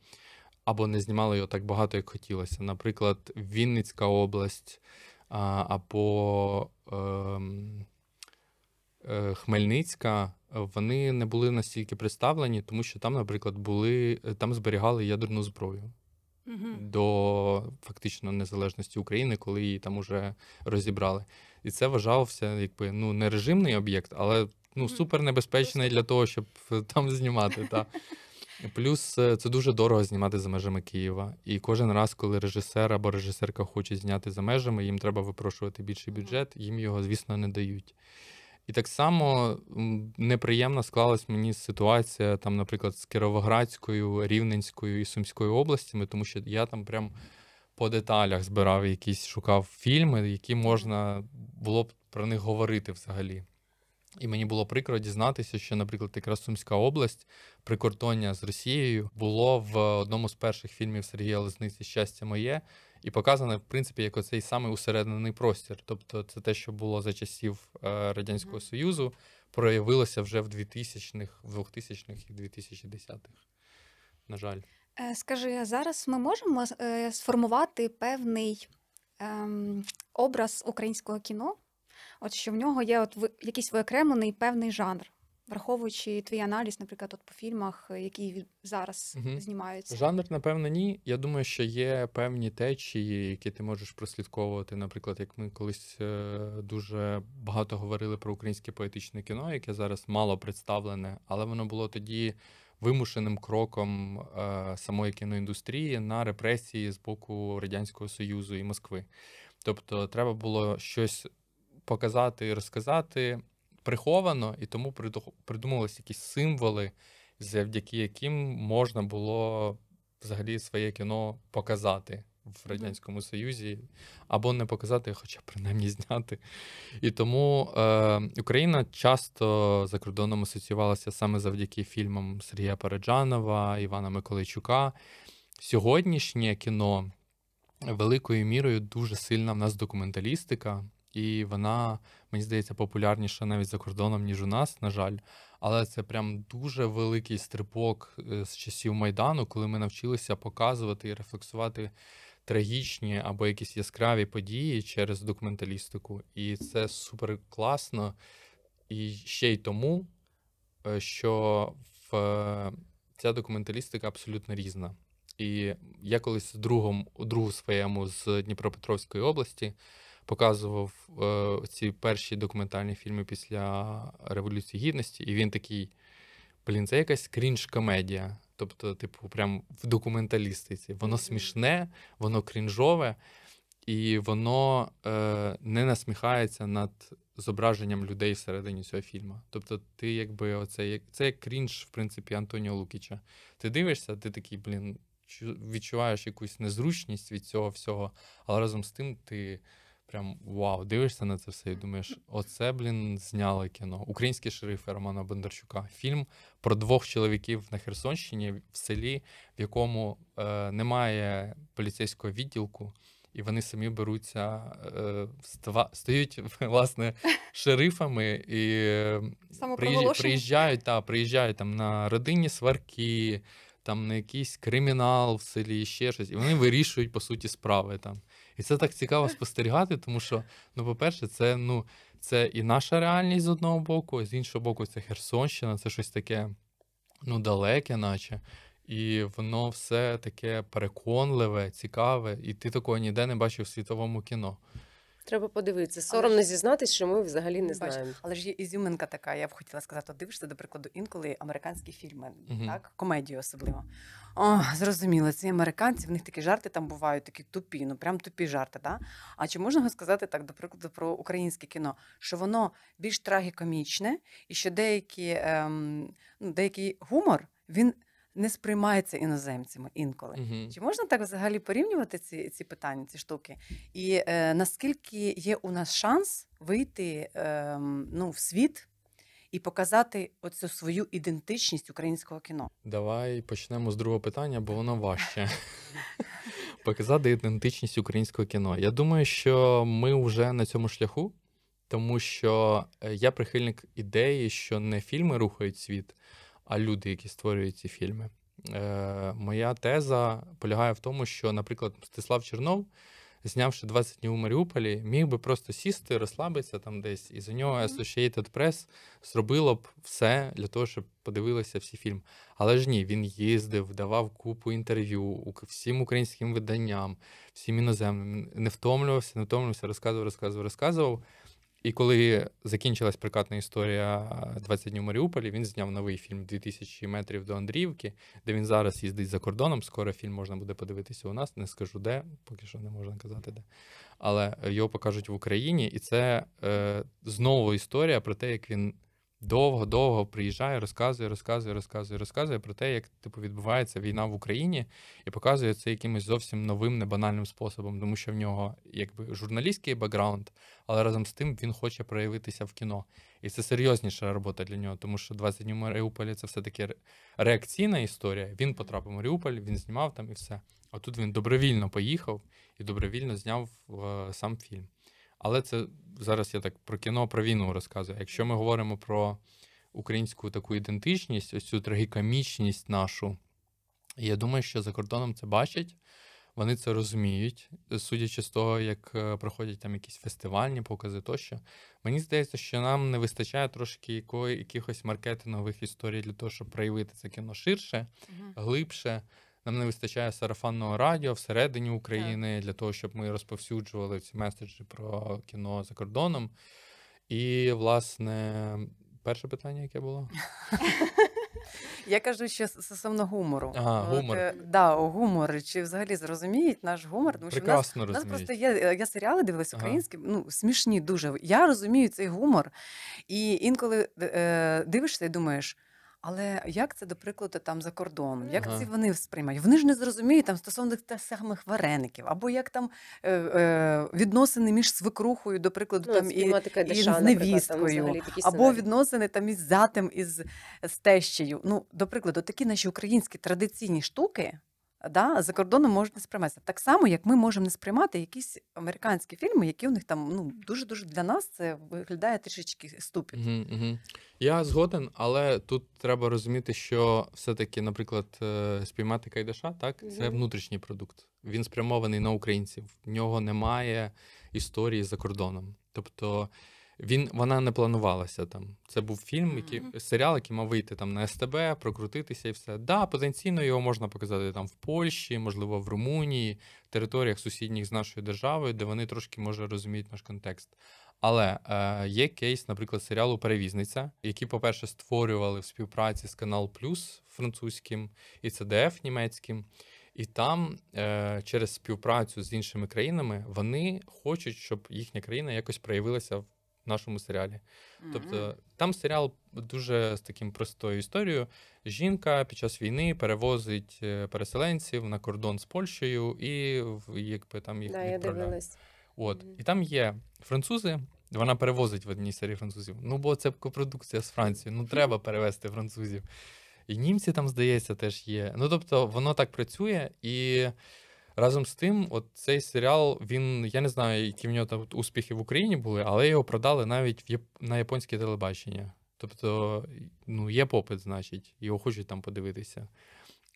Або не знімали його так багато, як хотілося. Наприклад, Вінницька область, або Хмельницька, вони не були настільки представлені, тому що там, наприклад, там зберігали ядерну зброю до фактично незалежності України, коли її там уже розібрали. І це вважався якби не режимний об'єкт, але супернебезпечний для того, щоб там знімати. Та. Плюс це дуже дорого знімати за межами Києва. І кожен раз, коли режисер або режисерка хоче зняти за межами, їм треба випрошувати більший бюджет, їм його, звісно, не дають. І так само неприємно склалась мені ситуація, там, наприклад, з Кіровоградською, Рівненською і Сумською областями, тому що я там прям по деталях збирав шукав фільми, які можна було б про них говорити взагалі. І мені було прикро дізнатися, що, наприклад, якраз Сумська область, прикордоння з Росією, було в одному з перших фільмів Сергія Лозниці «Щастя моє», І показане, в принципі, як оцей самий усереднений простір. Тобто це те, що було за часів Радянського Союзу, проявилося вже в 2000-х, в 2000-х і 2010-х. На жаль. Скажи, а зараз ми можемо сформувати певний образ українського кіно? От що в нього є якийсь виокремлений певний жанр, враховуючи твій аналіз, наприклад, по фільмах, які зараз знімаються. Жанр, напевно, ні. Я думаю, що є певні течії, які ти можеш прослідковувати. Наприклад, як ми колись дуже багато говорили про українське поетичне кіно, яке зараз мало представлене, але воно було тоді вимушеним кроком самої кіноіндустрії на репресії з боку Радянського Союзу і Москви. Тобто треба було щось показати і розказати приховано, і тому придумувалися якісь символи, завдяки яким можна було взагалі своє кіно показати в Радянському Союзі, або не показати, хоча принаймні зняти. І тому Україна часто за кордоном асоціювалася саме завдяки фільмам Сергія Параджанова, Івана Миколайчука. Сьогоднішнє кіно великою мірою дуже сильна в нас документалістика, і вона, мені здається, популярніша навіть за кордоном, ніж у нас, на жаль. Але це прям дуже великий стрибок з часів Майдану, коли ми навчилися показувати і рефлексувати трагічні або якісь яскраві події через документалістику. І це супер класно. І ще й тому, що ця документалістика абсолютно різна. І я колись другу своєму з Дніпропетровської області показував ці перші документальні фільми після Революції Гідності, і він такий, це якась крінж-комедія. Тобто, типу, прям в документалістиці. Воно смішне, воно крінжове, і воно не насміхається над зображенням людей всередині цього фільму. Тобто, ти якби це як крінж, в принципі, Антоніо Лукіча. Ти дивишся, ти такий, відчуваєш якусь незручність від цього всього, але разом з тим ти прям вау, дивишся на це все і думаєш, оце, зняли кіно. «Українські шерифи» Романа Бондарчука. Фільм про двох чоловіків на Херсонщині в селі, в якому немає поліцейського відділку, і вони самі беруться, стають, власне, шерифами і приїжджають там на родинні сварки, там на якийсь кримінал в селі, ще щось, і вони вирішують, по суті, справи там. І це так цікаво спостерігати, тому що, по-перше, це і наша реальність з одного боку, а з іншого боку, це Херсонщина, це щось таке, далеке наче. І воно все таке переконливе, цікаве, і ти такого ніде не бачив в світовому кіно. Треба подивитися. Соромно зізнатись, що ми взагалі не знаємо. Але ж є ізюминка така, я б хотіла сказати, дивишся, до прикладу, інколи американські фільми, так? Комедію особливо. Зрозуміло, ці американці, в них такі жарти там бувають, такі тупі, прям тупі жарти, так? А чи можна сказати так, до прикладу, про українське кіно, що воно більш трагікомічне, і що деякий гумор, він не сприймається іноземцями інколи. Чи можна так взагалі порівнювати ці питання, ці штуки? І наскільки є у нас шанс вийти в світ і показати оцю свою ідентичність українського кіно? Давай почнемо з другого питання, бо воно важче. Показати ідентичність українського кіно. Я думаю, що ми вже на цьому шляху, тому що я прихильник ідеї, що не фільми рухають світ, а люди, які створюють ці фільми. Моя теза полягає в тому, що, наприклад, Мстислав Чернов, знявши 20 днів у Маріуполі, міг би просто сісти, розслабитися там десь, і за нього Associated Press зробило б все для того, щоб подивилися всі фільми. Але ж ні, він їздив, давав купу інтерв'ю всім українським виданням, всім іноземним, не втомлювався, розказував. І коли закінчилась прокатна історія 20 днів у Маріуполі, він зняв новий фільм «2000 метрів до Андріївки», де він зараз їздить за кордоном. Скоро фільм можна буде подивитися у нас, не скажу де, поки що не можна казати де. Але його покажуть в Україні, і це знову історія про те, як він довго приїжджає, розказує про те, як типу відбувається війна в Україні, і показує це якимось зовсім новим, небанальним способом, тому що в нього якби журналістський бекграунд, але разом з тим він хоче проявитися в кіно. І це серйозніша робота для нього, тому що 20 днів в Маріуполі це все-таки реакційна історія. Він потрапив в Маріуполь, він знімав там і все. А тут він добровільно поїхав і добровільно зняв сам фільм. Але це зараз я так про кіно, про війну розказую. Якщо ми говоримо про українську таку ідентичність, ось цю трагікомічність нашу, я думаю, що за кордоном це бачать, вони це розуміють, судячи з того, як проходять там якісь фестивальні покази тощо. Мені здається, що нам не вистачає трошки якихось маркетингових історій для того, щоб проявити це кіно ширше, глибше. Нам не вистачає сарафанного радіо всередині України для того, щоб ми розповсюджували ці меседжі про кіно за кордоном. І, власне, перше питання, яке було? Я кажу ще стосовно гумору. Ага, гумор. Гумор. Чи взагалі зрозуміють наш гумор? Тому що Прекрасно в нас розуміють. просто я серіали дивилась українські, смішні дуже. Я розумію цей гумор. І інколи дивишся і думаєш, але як це, до прикладу, там за кордоном? Як це вони сприймають? Вони ж не зрозуміють там стосовно тих самих вареників, або як там відносини між свекрухою, до прикладу, там і з невісткою, або відносини там із зятем, із тещею. Ну, до прикладу, такі наші українські традиційні штуки, за кордоном можуть не сприйматися. Так само, як ми можемо не сприймати якісь американські фільми, які у них там дуже-дуже для нас це виглядає трішечки ступід. Я згоден, але тут треба розуміти, що все-таки, наприклад, «Спіймати Кайдаша», так, це внутрішній продукт. Він спрямований на українців. В нього немає історії за кордоном. Тобто вона не планувалася там. Це був фільм, серіал, який мав вийти там на СТБ, прокрутитися і все. Да, потенційно його можна показати там в Польщі, можливо, в Румунії, територіях сусідніх з нашою державою, де вони трошки, може, розуміють наш контекст. Але є кейс, наприклад, серіалу «Перевізниця», який, по-перше, створювали в співпраці з Канал Плюс французьким і ЦДФ німецьким. І там через співпрацю з іншими країнами вони хочуть, щоб їхня країна якось проявилася в нашому серіалі. Тобто там серіал дуже з таким простою історією. Жінка під час війни перевозить переселенців на кордон з Польщею і якби там їх відправляє. І там є французи, вона перевозить в одній серії французів. Бо це копродукція з Францією, треба перевезти французів. І німці там, здається, теж є. Тобто воно так працює, і разом з тим, от цей серіал, я не знаю, які в нього там успіхи в Україні були, але його продали навіть на японське телебачення. Тобто, є попит, значить, його хочуть там подивитися.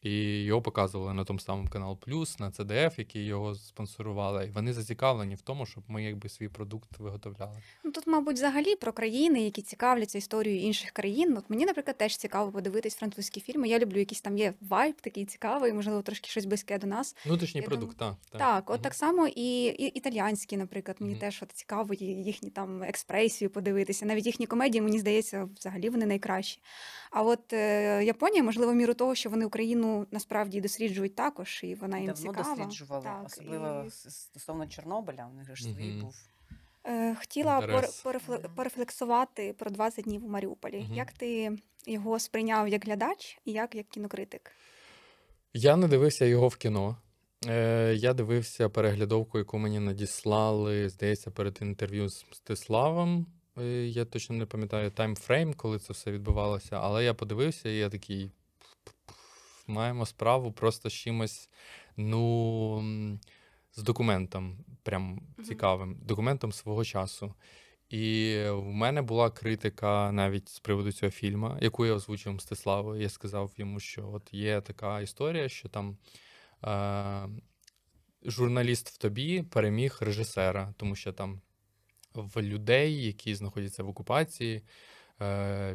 І його показували на тому самому Канал Плюс, на ЦДФ, які його спонсорували. І вони зацікавлені в тому, щоб ми якби свій продукт виготовляли. Тут, мабуть, взагалі про країни, які цікавляться історією інших країн. От мені, наприклад, теж цікаво подивитись французькі фільми. Я люблю якийсь там є вайб такий цікавий, можливо, трошки щось близьке до нас. Внутрішній продукт, так. Так, от так само і італіянські, наприклад, мені теж цікаво їхні там експресію подивитися. Навіть їхні комедії, мені здається, взагалі вони найкращі. А от Японія, можливо, в міру того, що вони Україну насправді досліджують також, і вона їм давно цікава. Досліджували, так, особливо стосовно Чорнобиля, у них ж свій був. Хотіла порефлексувати про 20 днів у Маріуполі. Як ти його сприйняв як глядач і як кінокритик? Я не дивився його в кіно. Я дивився переглядовку, яку мені надіслали, здається, перед інтерв'ю з Мстиславом. Я точно не пам'ятаю таймфрейм, коли це все відбувалося, але я подивився, і я такий, маємо справу просто з чимось, з документом, прям цікавим, документом свого часу. І в мене була критика навіть з приводу цього фільму, яку я озвучив Мстиславу. Я сказав йому, що от є така історія, що там журналіст в тобі переміг режисера, тому що там в людей, які знаходяться в окупації,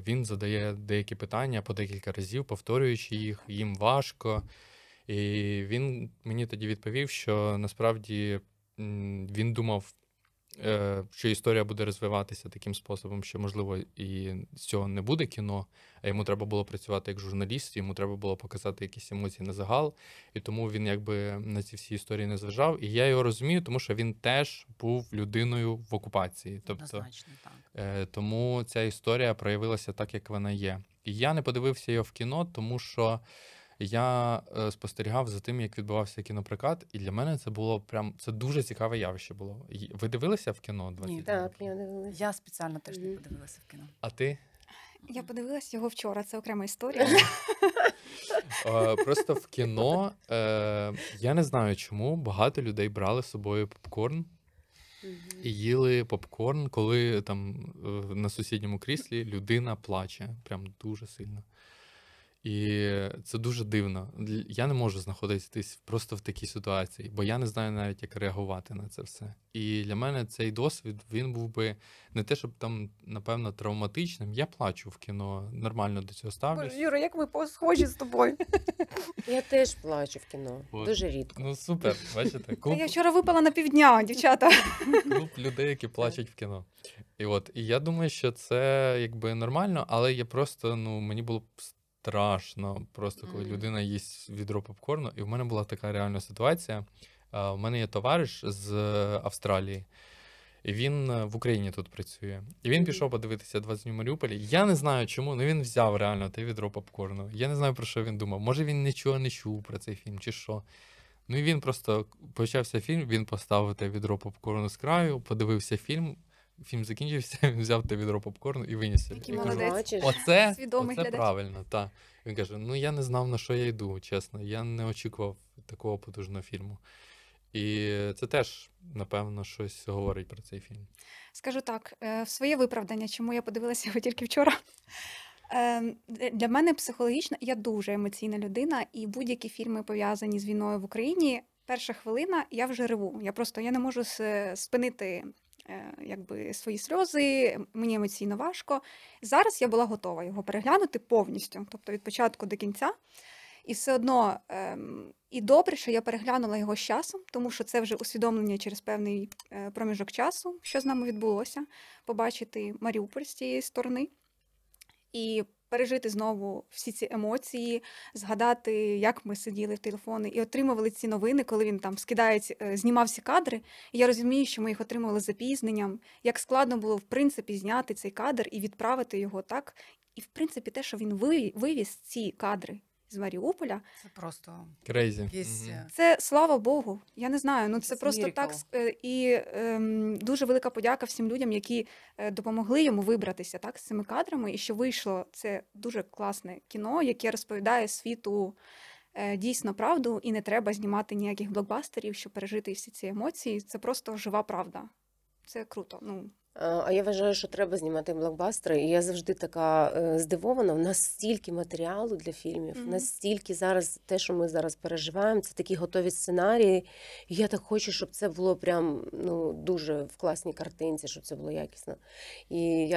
він задає деякі питання по декілька разів, повторюючи їх, їм важко. І він мені тоді відповів, що насправді він думав що історія буде розвиватися таким способом, що, можливо, і з цього не буде кіно, а йому треба було працювати як журналіст, йому треба було показати якісь емоції на загал, і тому він якби на ці всі історії не зважав. І я його розумію, тому що він теж був людиною в окупації. Тобто, Однозначно, так. тому ця історія проявилася так, як вона є. І я не подивився його в кіно, тому що я спостерігав за тим, як відбувався кінопрокат, і для мене це було це дуже цікаве явище було. Ви дивилися в кіно 20 Так, я дивилася. Я спеціально теж не подивилася в кіно. А ти? Я подивилась його вчора, це окрема історія. Просто в кіно, я не знаю чому, багато людей брали з собою попкорн і їли попкорн, коли там на сусідньому кріслі людина плаче. Прям дуже сильно. І це дуже дивно. Я не можу знаходитись просто в такій ситуації, бо я не знаю навіть, як реагувати на це все. І для мене цей досвід, він був би не те, щоб там, напевно, травматичним. Я плачу в кіно, нормально до цього ставлюсь. Юра, як ми схожі з тобою. Я теж плачу в кіно. От. Дуже рідко. Ну супер, бачите, Та клуб, я вчора випала на півдня, дівчата. клуб людей, які плачуть в кіно. І я думаю, що це якби нормально, але я просто, мені було страшно, просто коли людина їсть відро попкорну. І в мене була така реальна ситуація. У мене є товариш з Австралії, і він в Україні тут працює. І він пішов подивитися 20 днів в Маріуполі. Я не знаю чому, але він взяв реально те відро попкорну. Я не знаю, про що він думав. Може, він нічого не чув про цей фільм, чи що. Ну і він просто почався фільм, він поставив те відро попкорну з краю, подивився фільм закінчився, він взяв те відро попкорну і виніс. Який Я кажу, молодець. Бачиш? Оце Свідомий глядач. правильно, так. Він каже, я не знав, на що я йду, чесно. Я не очікував такого потужного фільму. І це теж, напевно, щось говорить про цей фільм. Скажу так, в своє виправдання, чому я подивилася його тільки вчора. Для мене психологічно, я дуже емоційна людина, і будь-які фільми, пов'язані з війною в Україні, перша хвилина, я вже реву. Я не можу спинити свої сльози, мені емоційно важко. Зараз я була готова його переглянути повністю, тобто від початку до кінця. І все одно, і добре, що я переглянула його з часом, тому що це вже усвідомлення через певний проміжок часу, що з нами відбулося, побачити Маріуполь з цієї сторони і пережити знову всі ці емоції, згадати, як ми сиділи в телефони і отримували ці новини, коли він там знімав ці кадри. І я розумію, що ми їх отримували з запізненням, як складно було, в принципі, зняти цей кадр і відправити його так. І, в принципі, те, що він вивіз ці кадри з Маріуполя. Це просто Крейзі. якийсь... Це, слава Богу, я не знаю, це It's просто miracle. так. І дуже велика подяка всім людям, які допомогли йому вибратися так, з цими кадрами, і що вийшло це дуже класне кіно, яке розповідає світу дійсно правду, і не треба знімати ніяких блокбастерів, щоб пережити всі ці емоції. Це просто жива правда. Це круто. А я вважаю, що треба знімати блокбастери, і я завжди така здивована. У нас стільки матеріалу для фільмів, у нас стільки зараз, те, що ми зараз переживаємо, це такі готові сценарії. І я так хочу, щоб це було прям дуже в класній картинці, щоб це було якісно. І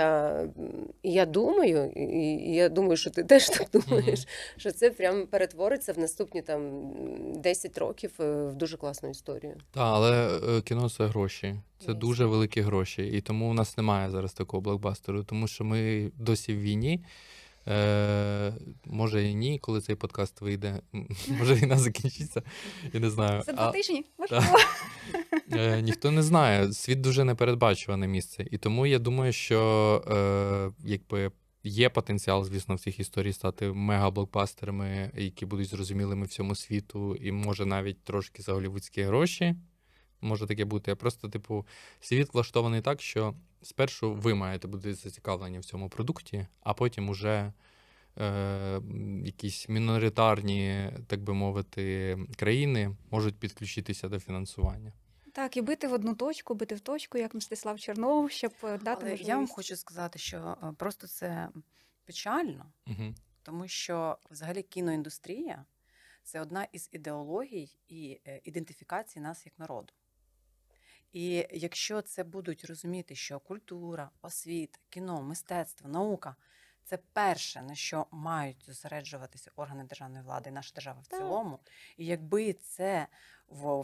я думаю, що ти теж так думаєш, що це прям перетвориться в наступні 10 років в дуже класну історію. Так, але кіно – це гроші. Це Yes. дуже великі гроші. І тому у нас немає зараз такого блокбастеру, тому що ми досі в війні. Може і ні, коли цей подкаст вийде. Може війна закінчиться. Я не знаю. За 2 тижні, та. можливо. Ніхто не знає. Світ дуже непередбачуване місце. І тому я думаю, що є потенціал, звісно, в цих історій стати мега-блокбастерами, які будуть зрозумілими всьому світу, і може навіть трошки за голлівудські гроші. Може таке бути. Просто, світ влаштований так, що спершу ви маєте бути зацікавлені в цьому продукті, а потім уже якісь міноритарні, так би мовити, країни можуть підключитися до фінансування. Так, і бити в одну точку, бити в точку, як Мстислав Чернов, щоб дати Але можливість. я вам хочу сказати, що просто це печально, Угу. тому що взагалі кіноіндустрія – це одна із ідеологій і ідентифікацій нас як народу. І якщо це будуть розуміти, що культура, освіта, кіно, мистецтво, наука – це перше, на що мають зосереджуватися органи державної влади і наша держава в цілому, і якби це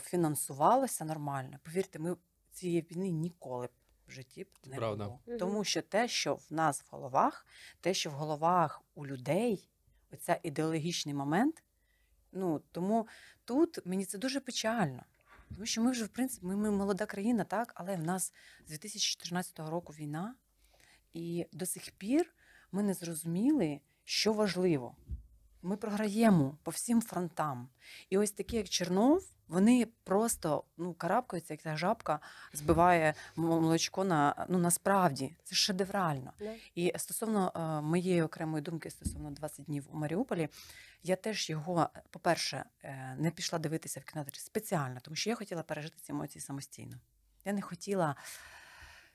фінансувалося нормально, повірте, ми цієї війни ніколи б в житті б не Правда. було. Мгм. Тому що те, що в нас в головах, те, що в головах у людей, оця ідеологічний момент, ну, тому тут мені це дуже печально. Тому що ми вже, в принципі, ми молода країна, так, але в нас з 2014 року війна, і до сих пір ми не зрозуміли, що важливо. Ми програємо по всім фронтам. І ось такі, як Чернов, вони просто карабкаються, як та жабка збиває молочко насправді. Це шедеврально. Да. І стосовно моєї окремої думки стосовно 20 днів у Маріуполі, я теж його, по-перше, не пішла дивитися в кінотеатрі спеціально, тому що я хотіла пережити ці емоції самостійно. Я не хотіла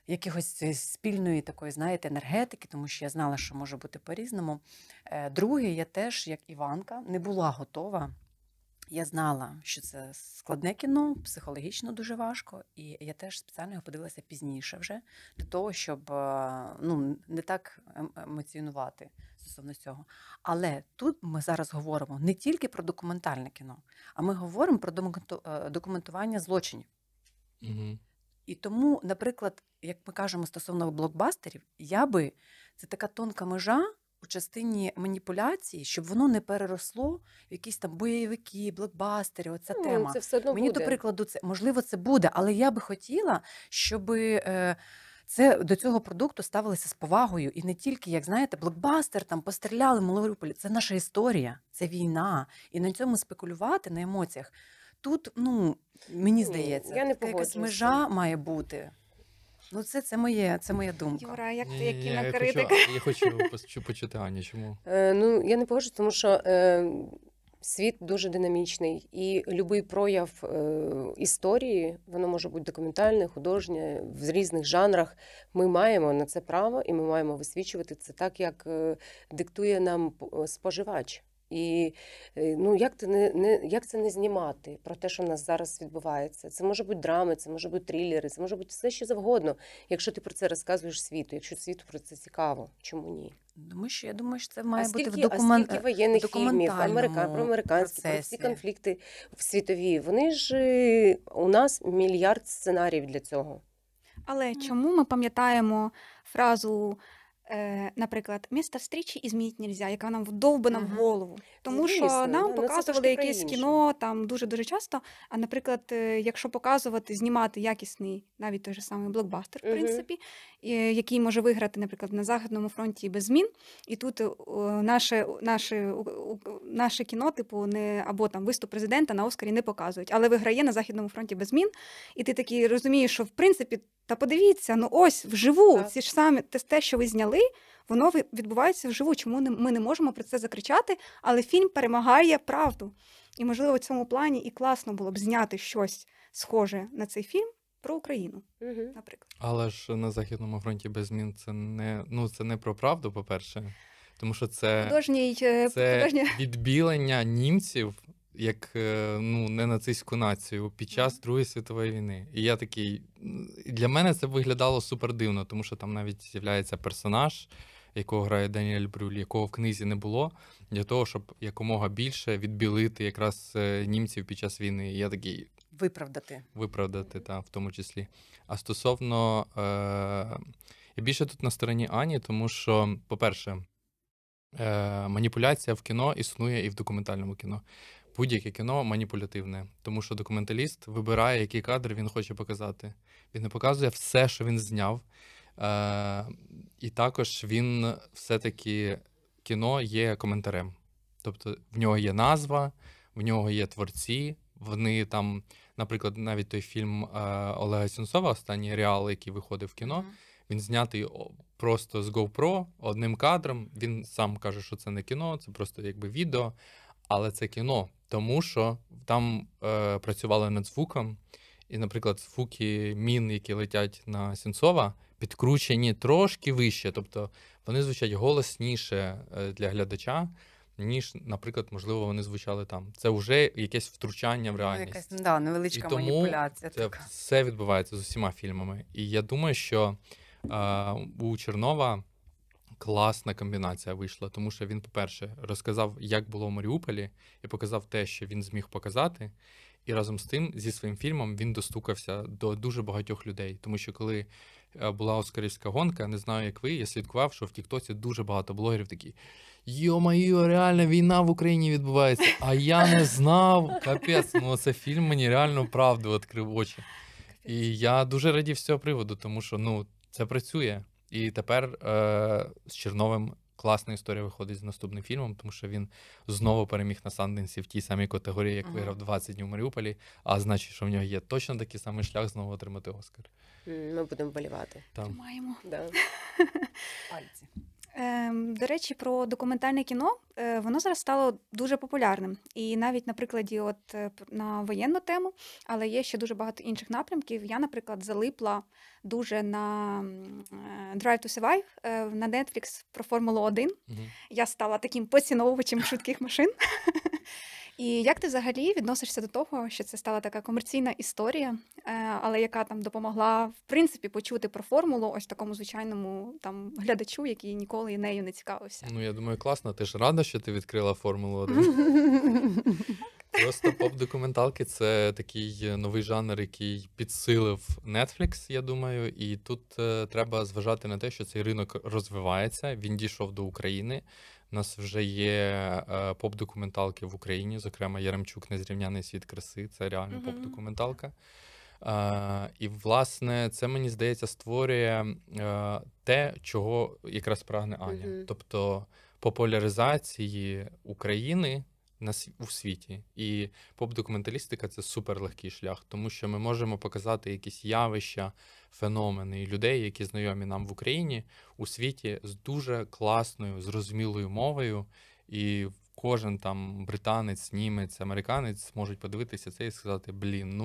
якихось спільної такої, знаєте, енергетики, тому що я знала, що може бути по-різному. Друге, я теж, як Іванка, не була готова. Я знала, що це складне кіно, психологічно дуже важко, і я теж спеціально його подивилася пізніше вже, для того, щоб не так емоціонувати стосовно цього. Але тут ми зараз говоримо не тільки про документальне кіно, а ми говоримо про документування злочинів. Угу. І тому, наприклад, як ми кажемо стосовно блокбастерів, це така тонка межа у частині маніпуляції, щоб воно не переросло в якісь там бойовики, блокбастери, оця тема. Це все одно Мені, буде. до прикладу, можливо, це буде, але я би хотіла, щоб це до цього продукту ставилися з повагою. І не тільки, як знаєте, блокбастер, там постріляли в Маріуполі. Це наша історія, це війна. І на цьому спекулювати, на емоціях. Тут, мені здається, я не така якась погоджуюся. межа має бути. Це моя думка. Юра, як ти Ні, як ні, кінокритик? я хочу почути Аню, чому? Я не погоджуюсь, тому що світ дуже динамічний, і будь-який прояв історії, воно може бути документальне, художнє, в різних жанрах. Ми маємо на це право, і ми маємо висвічувати це так, як диктує нам споживач. І як це не знімати про те, що в нас зараз відбувається? Це може бути драми, це може бути трилери, це може бути все, що завгодно, якщо ти про це розказуєш світу, якщо світу про це цікаво. Чому ні? Тому що я думаю, що це має бути скільки воєнних фільмів, про американські, про всі конфлікти в світові. Вони ж у нас мільярд сценаріїв для цього. Але чому ми пам'ятаємо фразу, наприклад, «Место встречи изменить нельзя», яка нам вдовбана в Мгм. голову? Тому Звісно, що це нам трошки показували про якесь інше. кіно там дуже-дуже часто, а, наприклад, якщо показувати, знімати якісний, навіть той же самий блокбастер, в Мгм. принципі, який може виграти, наприклад, на Західному фронті без змін, і тут наше кіно, типу, або там виступ президента на Оскарі не показують, але виграє на Західному фронті без змін, і ти такий розумієш, що в принципі, та подивіться, ось вживу, Так. ці ж самі те, що ви зняли, воно відбувається вживу. Чому ми не можемо про це закричати, але фільм перемагає правду. І, можливо, в цьому плані і класно було б зняти щось схоже на цей фільм про Україну, Угу. наприклад. Але ж на Західному фронті без змін це не про правду, по-перше. Тому що це Художнє відбілення німців як ненацистську націю під час Другої світової війни. І я такий, для мене це виглядало супер дивно, тому що там навіть з'являється персонаж, якого грає Даніель Брюль, якого в книзі не було, для того, щоб якомога більше відбілити якраз німців під час війни. І я такий, виправдати, в тому числі. А стосовно, я більше тут на стороні Ані, тому що, по-перше, маніпуляція в кіно існує і в документальному кіно. Будь-яке кіно маніпулятивне, тому що документаліст вибирає, який кадр він хоче показати. Він не показує все, що він зняв. І також він все-таки, кіно є коментарем. Тобто в нього є назва, в нього є творці, вони там, наприклад, навіть той фільм Олега Сенцова, останній реал, який виходив в кіно, він знятий просто з GoPro, одним кадром. Він сам каже, що це не кіно, це просто якби відео, але це кіно, тому що там працювали над звуком, і, наприклад, звуки мін, які летять на Сенцова, підкручені трошки вище, тобто вони звучать голосніше для глядача, ніж, наприклад, можливо, вони звучали там. Це вже якесь втручання в реальність. Якась невеличка І тому маніпуляція. Це така. все відбувається з усіма фільмами. І я думаю, що у Чернова класна комбінація вийшла, тому що він, по-перше, розказав, як було в Маріуполі, і показав те, що він зміг показати. І разом з тим, зі своїм фільмом він достукався до дуже багатьох людей. Тому що коли була Оскарівська гонка, не знаю, як ви, я слідкував, що в Тіктоці дуже багато блогерів такі: йо-майо, реально війна в Україні відбувається, а я не знав. Капець, ну це фільм мені реально правду відкрив очі. І я дуже радів з цього приводу, тому що ну, це працює. І тепер з Черновим класна історія виходить з наступним фільмом, тому що він знову переміг на Санденсі в тій самій категорії, як виграв 20 днів в Маріуполі, а значить, що в нього є точно такий самий шлях знову отримати Оскар. Ми будемо вболівати. Там. Маємо. Да. Пальці. До речі, про документальне кіно, воно зараз стало дуже популярним. І навіть на прикладі на воєнну тему, але є ще дуже багато інших напрямків. Я, наприклад, залипла дуже на Drive to Survive на Netflix про Формулу-1. Я стала таким поціновувачем швидких машин. І як ти взагалі відносишся до того, що це стала така комерційна історія, але яка там допомогла, в принципі, почути про формулу ось такому звичайному там глядачу, який ніколи нею не цікавився? Ну, я думаю, класно. Ти ж рада, що ти відкрила Формулу-1? Просто поп-документалки – це такий новий жанр, який підсилив Netflix, я думаю. І тут треба зважати на те, що цей ринок розвивається, він дійшов до України. У нас вже є поп-документалки в Україні, зокрема Яремчук «Незрівняний світ краси», це реально поп-документалка. І, власне, це, мені здається, створює те, чого якраз прагне Аня. Тобто популяризації України у світі. І поп-документалістика – це суперлегкий шлях, тому що ми можемо показати якісь явища, феномени і людей, які знайомі нам в Україні, у світі з дуже класною, зрозумілою мовою, і кожен там британець, німець, американець можуть подивитися це і сказати: блін,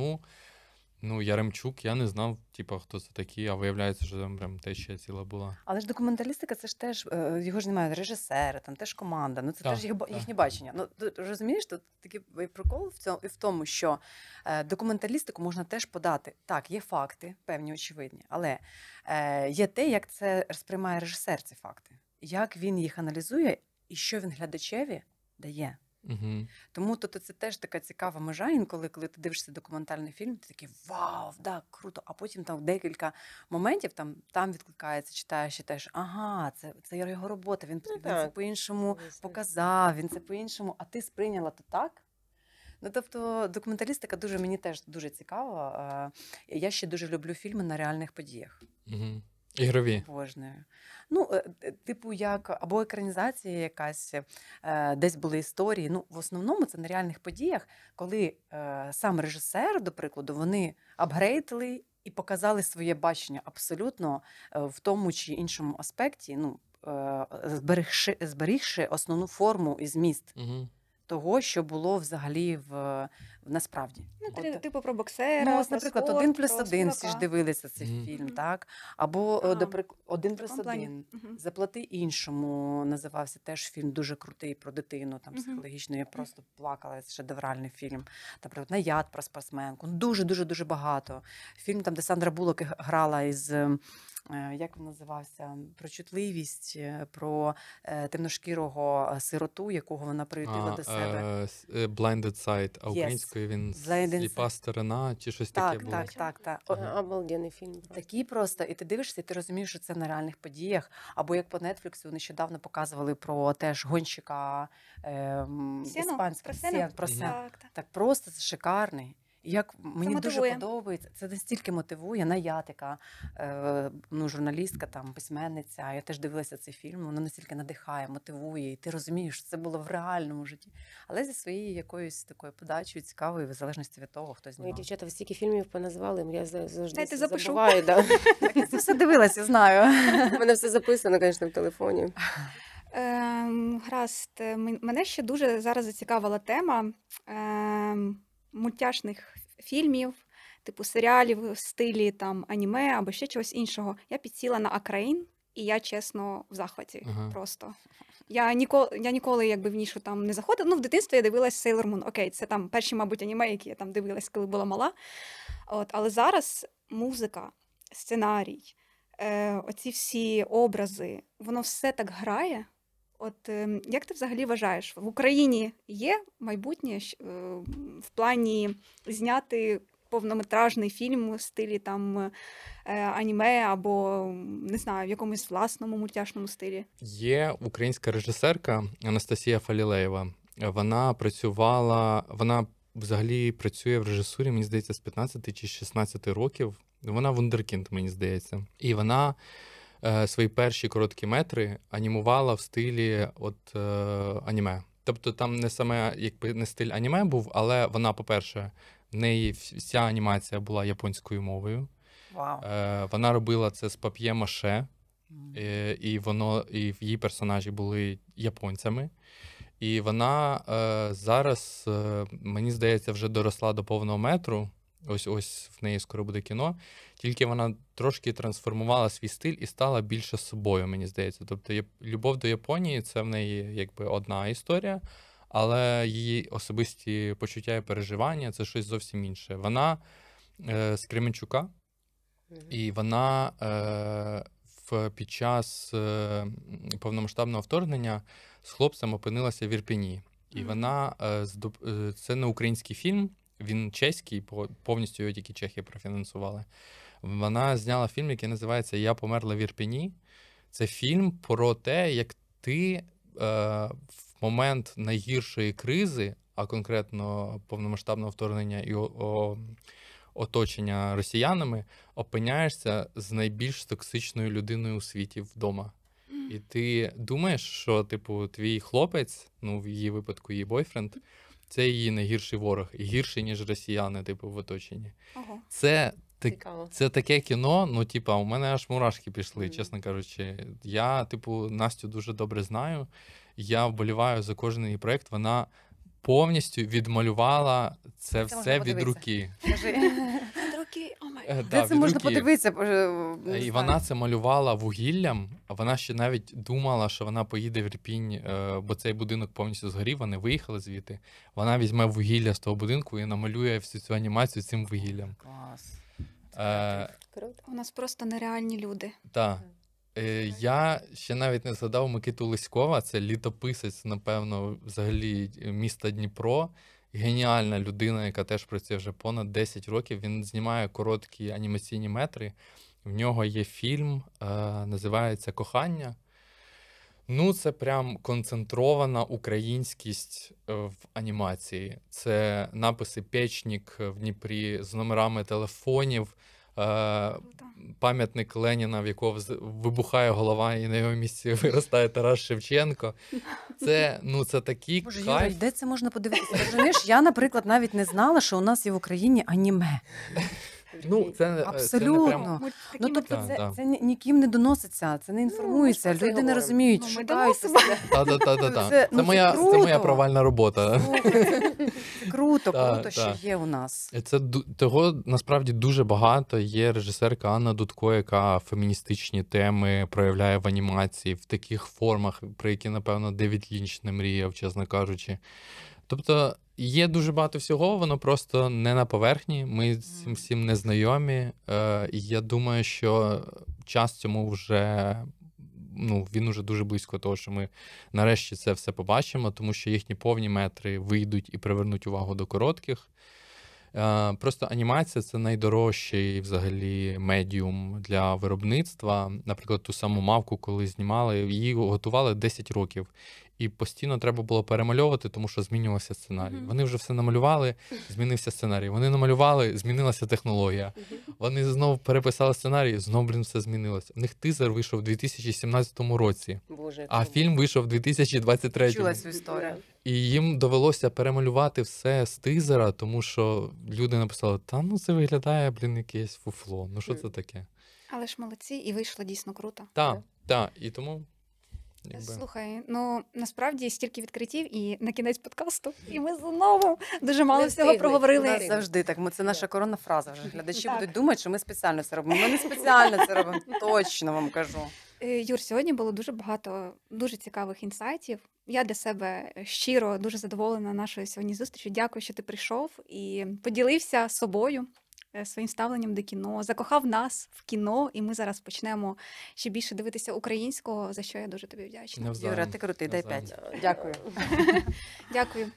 ну, Яремчук, я не знав, хто це такий, а виявляється, що там прям теща ціла була. Але ж документалістика, це ж теж, його ж немає режисери, там теж команда, ну це Так, теж їхнє бачення. Ну, ти розумієш, тут такий прикол в тому, що документалістику можна теж подати. Так, є факти, певні, очевидні, але є те, як це сприймає режисер, ці факти. Як він їх аналізує і що він глядачеві дає. Угу. Тому це теж така цікава межа, інколи, коли ти дивишся документальний фільм, ти такий вау, да, круто, а потім там декілька моментів там відкликається, читаєш, ага, це його робота, він це по-іншому показав, він це по-іншому, а ти сприйняла то так? Ну, тобто, документалістика мені теж дуже цікава. Я ще дуже люблю фільми на реальних подіях. Угу. Ігрові. Обожнюю. Ну, типу, як або екранізація якась, десь були історії. Ну, в основному це на реальних подіях, коли сам режисер, до прикладу, вони апгрейдили і показали своє бачення абсолютно в тому чи іншому аспекті, ну, зберігши основну форму і зміст. Угу. Того, що було взагалі насправді. Ну, типу про боксера, ось, наприклад, спорт, 1+1, всі ж дивилися цей фільм, так? Або, наприклад, 1+1, «Заплати іншому» називався теж фільм дуже крутий про дитину, там психологічно, я просто плакала, це шедевральний фільм. Наприклад, «Наяд» про спортсменку, дуже-дуже багато. Фільм, там, де Сандра Буллок грала із... Як він називався? Про чутливість, про темношкірого сироту, якого вона приютила до себе. Blinded Side, а українською він «Сліпа сторона» чи щось таке було. Так. Обалденний фільм. Такі просто, і ти дивишся, і ти розумієш, що це на реальних подіях. Або як по Нетфліксу нещодавно показували про теж гонщика іспанського. Про Сена. Так просто це шикарний. Як мені дуже подобається, це настільки мотивує. Наятика, журналістка, там, письменниця. Я теж дивилася цей фільм, воно настільки надихає, мотивує, і ти розумієш, що це було в реальному житті. Але зі своєю якоюсь такою подачею цікавою, в залежності від того, хто знімав. Ой, дівчата, ви стільки фільмів поназвали, я завжди забуваю. Да. Так, я це все дивилася, знаю. У мене все записано, звісно, в телефоні. Гаразд, мене ще дуже зараз зацікавила тема мультяшних фільмів, типу серіалів в стилі там аніме або ще чогось іншого. Я підсіла на Акрейн, і я, чесно, в захваті просто. Я ніколи якби в нішу там не заходила. Ну, в дитинстві я дивилась Sailor Moon. Окей, це там перші, мабуть, аніме, які я там дивилась, коли була мала. Але зараз музика, сценарій, оці всі образи, воно все так грає. От як ти взагалі вважаєш, в Україні є майбутнє в плані зняти повнометражний фільм в стилі там аніме або, не знаю, в якомусь власному мультяшному стилі? Є українська режисерка Анастасія Фалілеєва. Вона взагалі працює в режисурі, мені здається, з 15 чи 16 років. Вона вундеркінд, мені здається. І вона свої перші короткі метри анімувала в стилі аніме. Тобто там не саме, якби не стиль аніме був, але вона, по-перше, в неї вся анімація була японською мовою. Вау. Вона робила це з пап'є-маше, і її персонажі були японцями. І вона зараз, мені здається, вже доросла до повного метру. Ось в неї скоро буде кіно. Тільки вона трошки трансформувала свій стиль і стала більше собою, мені здається. Тобто любов до Японії — це в неї якби одна історія, але її особисті почуття і переживання — це щось зовсім інше. Вона з Кременчука, і вона під час повномасштабного вторгнення з хлопцем опинилася в Ірпені. І вона, це не український фільм, він чеський, повністю його тільки чехи профінансували. Вона зняла фільм, який називається «Я померла в Ірпені». Це фільм про те, як ти в момент найгіршої кризи, а конкретно повномасштабного вторгнення і оточення росіянами, опиняєшся з найбільш токсичною людиною у світі вдома. І ти думаєш, що, типу, твій хлопець, ну, в її випадку її бойфренд, це її найгірший ворог, і гірший, ніж росіяни, типу, в оточенні. Ого. Це таке кіно, ну, типа, у мене аж мурашки пішли, чесно кажучи. Я, типу, Настю дуже добре знаю, я вболіваю за кожен її проєкт, вона повністю відмалювала це все від руки. Від руки, о май гад. Де це можна подивитися? І вона це малювала вугіллям, а вона ще навіть думала, що вона поїде в Ірпінь, бо цей будинок повністю згорів, вони виїхали звідти. Вона візьме вугілля з того будинку і намалює всю цю анімацію цим вугіллям. Клас. Круто. У нас просто нереальні люди. Так. Я ще навіть не згадав Микиту Лиськова, це літописець, напевно, взагалі міста Дніпро. Геніальна людина, яка теж працює вже понад 10 років. Він знімає короткі анімаційні метри. В нього є фільм, називається «Кохання». Ну, це прям концентрована українськість в анімації. Це написи «Печнік» в Дніпрі з номерами телефонів, пам'ятник Леніна, в якого вибухає голова, і на його місці виростає Тарас Шевченко. Це такий Боже, Юра, кайф. де це можна подивитися? Розумієш, я, наприклад, навіть не знала, що у нас є в Україні аніме. Ну, це не Абсолютно. прям... Ну, тобто Так. це ніким не доноситься, це не інформується, ми ж про це люди не говоримо. розуміють, Ну, ми шукають. доносимо. Та-та-та-та. Це Це моя круто. провальна робота. Круто, Так, круто, що так. є у нас. Це того насправді дуже багато. Є режисерка Анна Дудко, яка феміністичні теми проявляє в анімації в таких формах, про які, напевно, Девід Лінч не мріяв, чесно кажучи. Тобто є дуже багато всього, воно просто не на поверхні, ми з цим всім не знайомі. І я думаю, що час цьому вже, він уже дуже близько того, що ми нарешті це все побачимо, тому що їхні повні метри вийдуть і привернуть увагу до коротких. Просто анімація — це найдорожчий взагалі медіум для виробництва. Наприклад, ту саму «Мавку», коли знімали, її готували 10 років. І постійно треба було перемальовувати, тому що змінювався сценарій. Вони вже все намалювали, змінився сценарій. Вони намалювали, змінилася технологія. Вони знову переписали сценарій, знову, все змінилося. У них тизер вийшов у 2017 році, Боже, а фільм вийшов у 2023. Чула цю історію. І їм довелося перемалювати все з тизера, тому що люди написали: це виглядає, якесь фуфло. Ну що це таке? Але ж молодці, і вийшло дійсно круто. Так. І тому... Слухай, насправді стільки відкриттів і на кінець подкасту, і ми знову дуже мало Не всього встигли. У проговорили. нас завжди так. Це наша коронна фраза вже. Глядачі Так. будуть думати, що ми спеціально це робимо. Ми не спеціально це робимо. Точно вам кажу. Юр, сьогодні було дуже багато дуже цікавих інсайтів. Я для себе щиро дуже задоволена нашою сьогодні зустрічю. Дякую, що ти прийшов і поділився собою, своїм ставленням до кіно, закохав нас в кіно, і ми зараз почнемо ще більше дивитися українського, за що я дуже тобі вдячна. Навзаєм. Юра, ти крутий, дай Навзаєм. 5. Дякую. Дякую.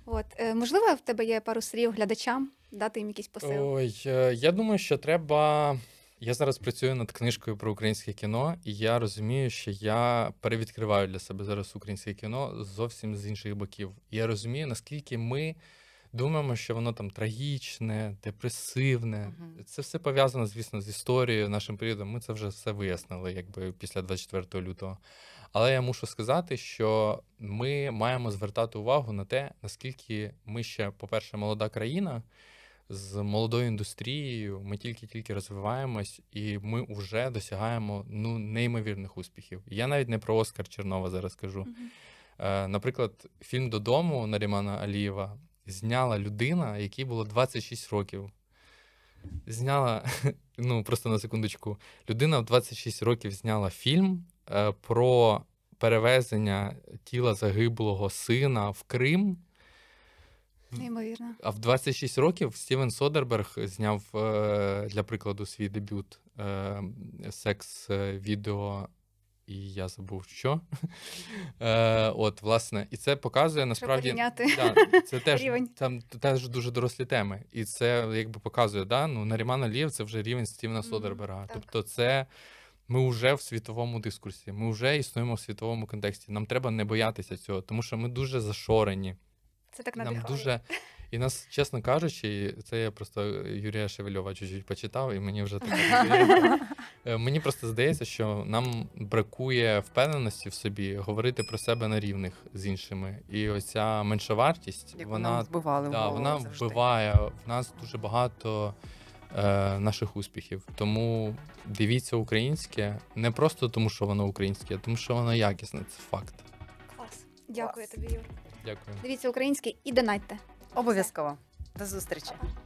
От, можливо, в тебе є пару слів глядачам, дати їм якийсь посил? Ой, я думаю, що треба. Я зараз працюю над книжкою про українське кіно, і я розумію, що я перевідкриваю для себе зараз українське кіно зовсім з інших боків. І я розумію, наскільки ми думаємо, що воно там трагічне, депресивне. Мгм. Це все пов'язано, звісно, з історією, нашим періодом. Ми це вже все вияснили, якби після 24 лютого. Але я мушу сказати, що ми маємо звертати увагу на те, наскільки ми ще, по-перше, молода країна з молодою індустрією, ми тільки-тільки розвиваємось, і ми вже досягаємо неймовірних успіхів. Я навіть не про Оскар Чернова зараз кажу. Мгм. Наприклад, фільм «Додому» Нарімана Алієва зняла людина, якій було 26 років. Зняла, просто на секундочку, людина в 26 років зняла фільм про перевезення тіла загиблого сина в Крим. Неймовірно. А в 26 років Стівен Содерберг зняв, для прикладу, свій дебют секс-відео, і я забув, що. От, власне, і це показує насправді. порівняти Це теж, рівень. там теж дуже дорослі теми. І це якби показує, Наріман Алієв — це вже рівень Стівена Мгм, Содерберга. так. Тобто це ми вже в світовому дискурсі, ми вже існуємо в світовому контексті. Нам треба не боятися цього, тому що ми дуже зашорені. Це так Нам надихає. дуже. І нас, чесно кажучи, це я просто Юрія Шевельова чуть-чуть почитав, і мені вже так здається. Мені просто здається, що нам бракує впевненості в собі говорити про себе на рівних з іншими. І оця меншовартість, Яку вона, нам вбивали в голову вона завжди. вбиває в нас дуже багато наших успіхів. Тому дивіться українське не просто тому, що воно українське, а тому, що воно якісне. Це факт. Клас. Дякую Клас. тобі, Юр. Дякую. Дивіться українське і донатьте. Обов'язково. До зустрічі. Па-па.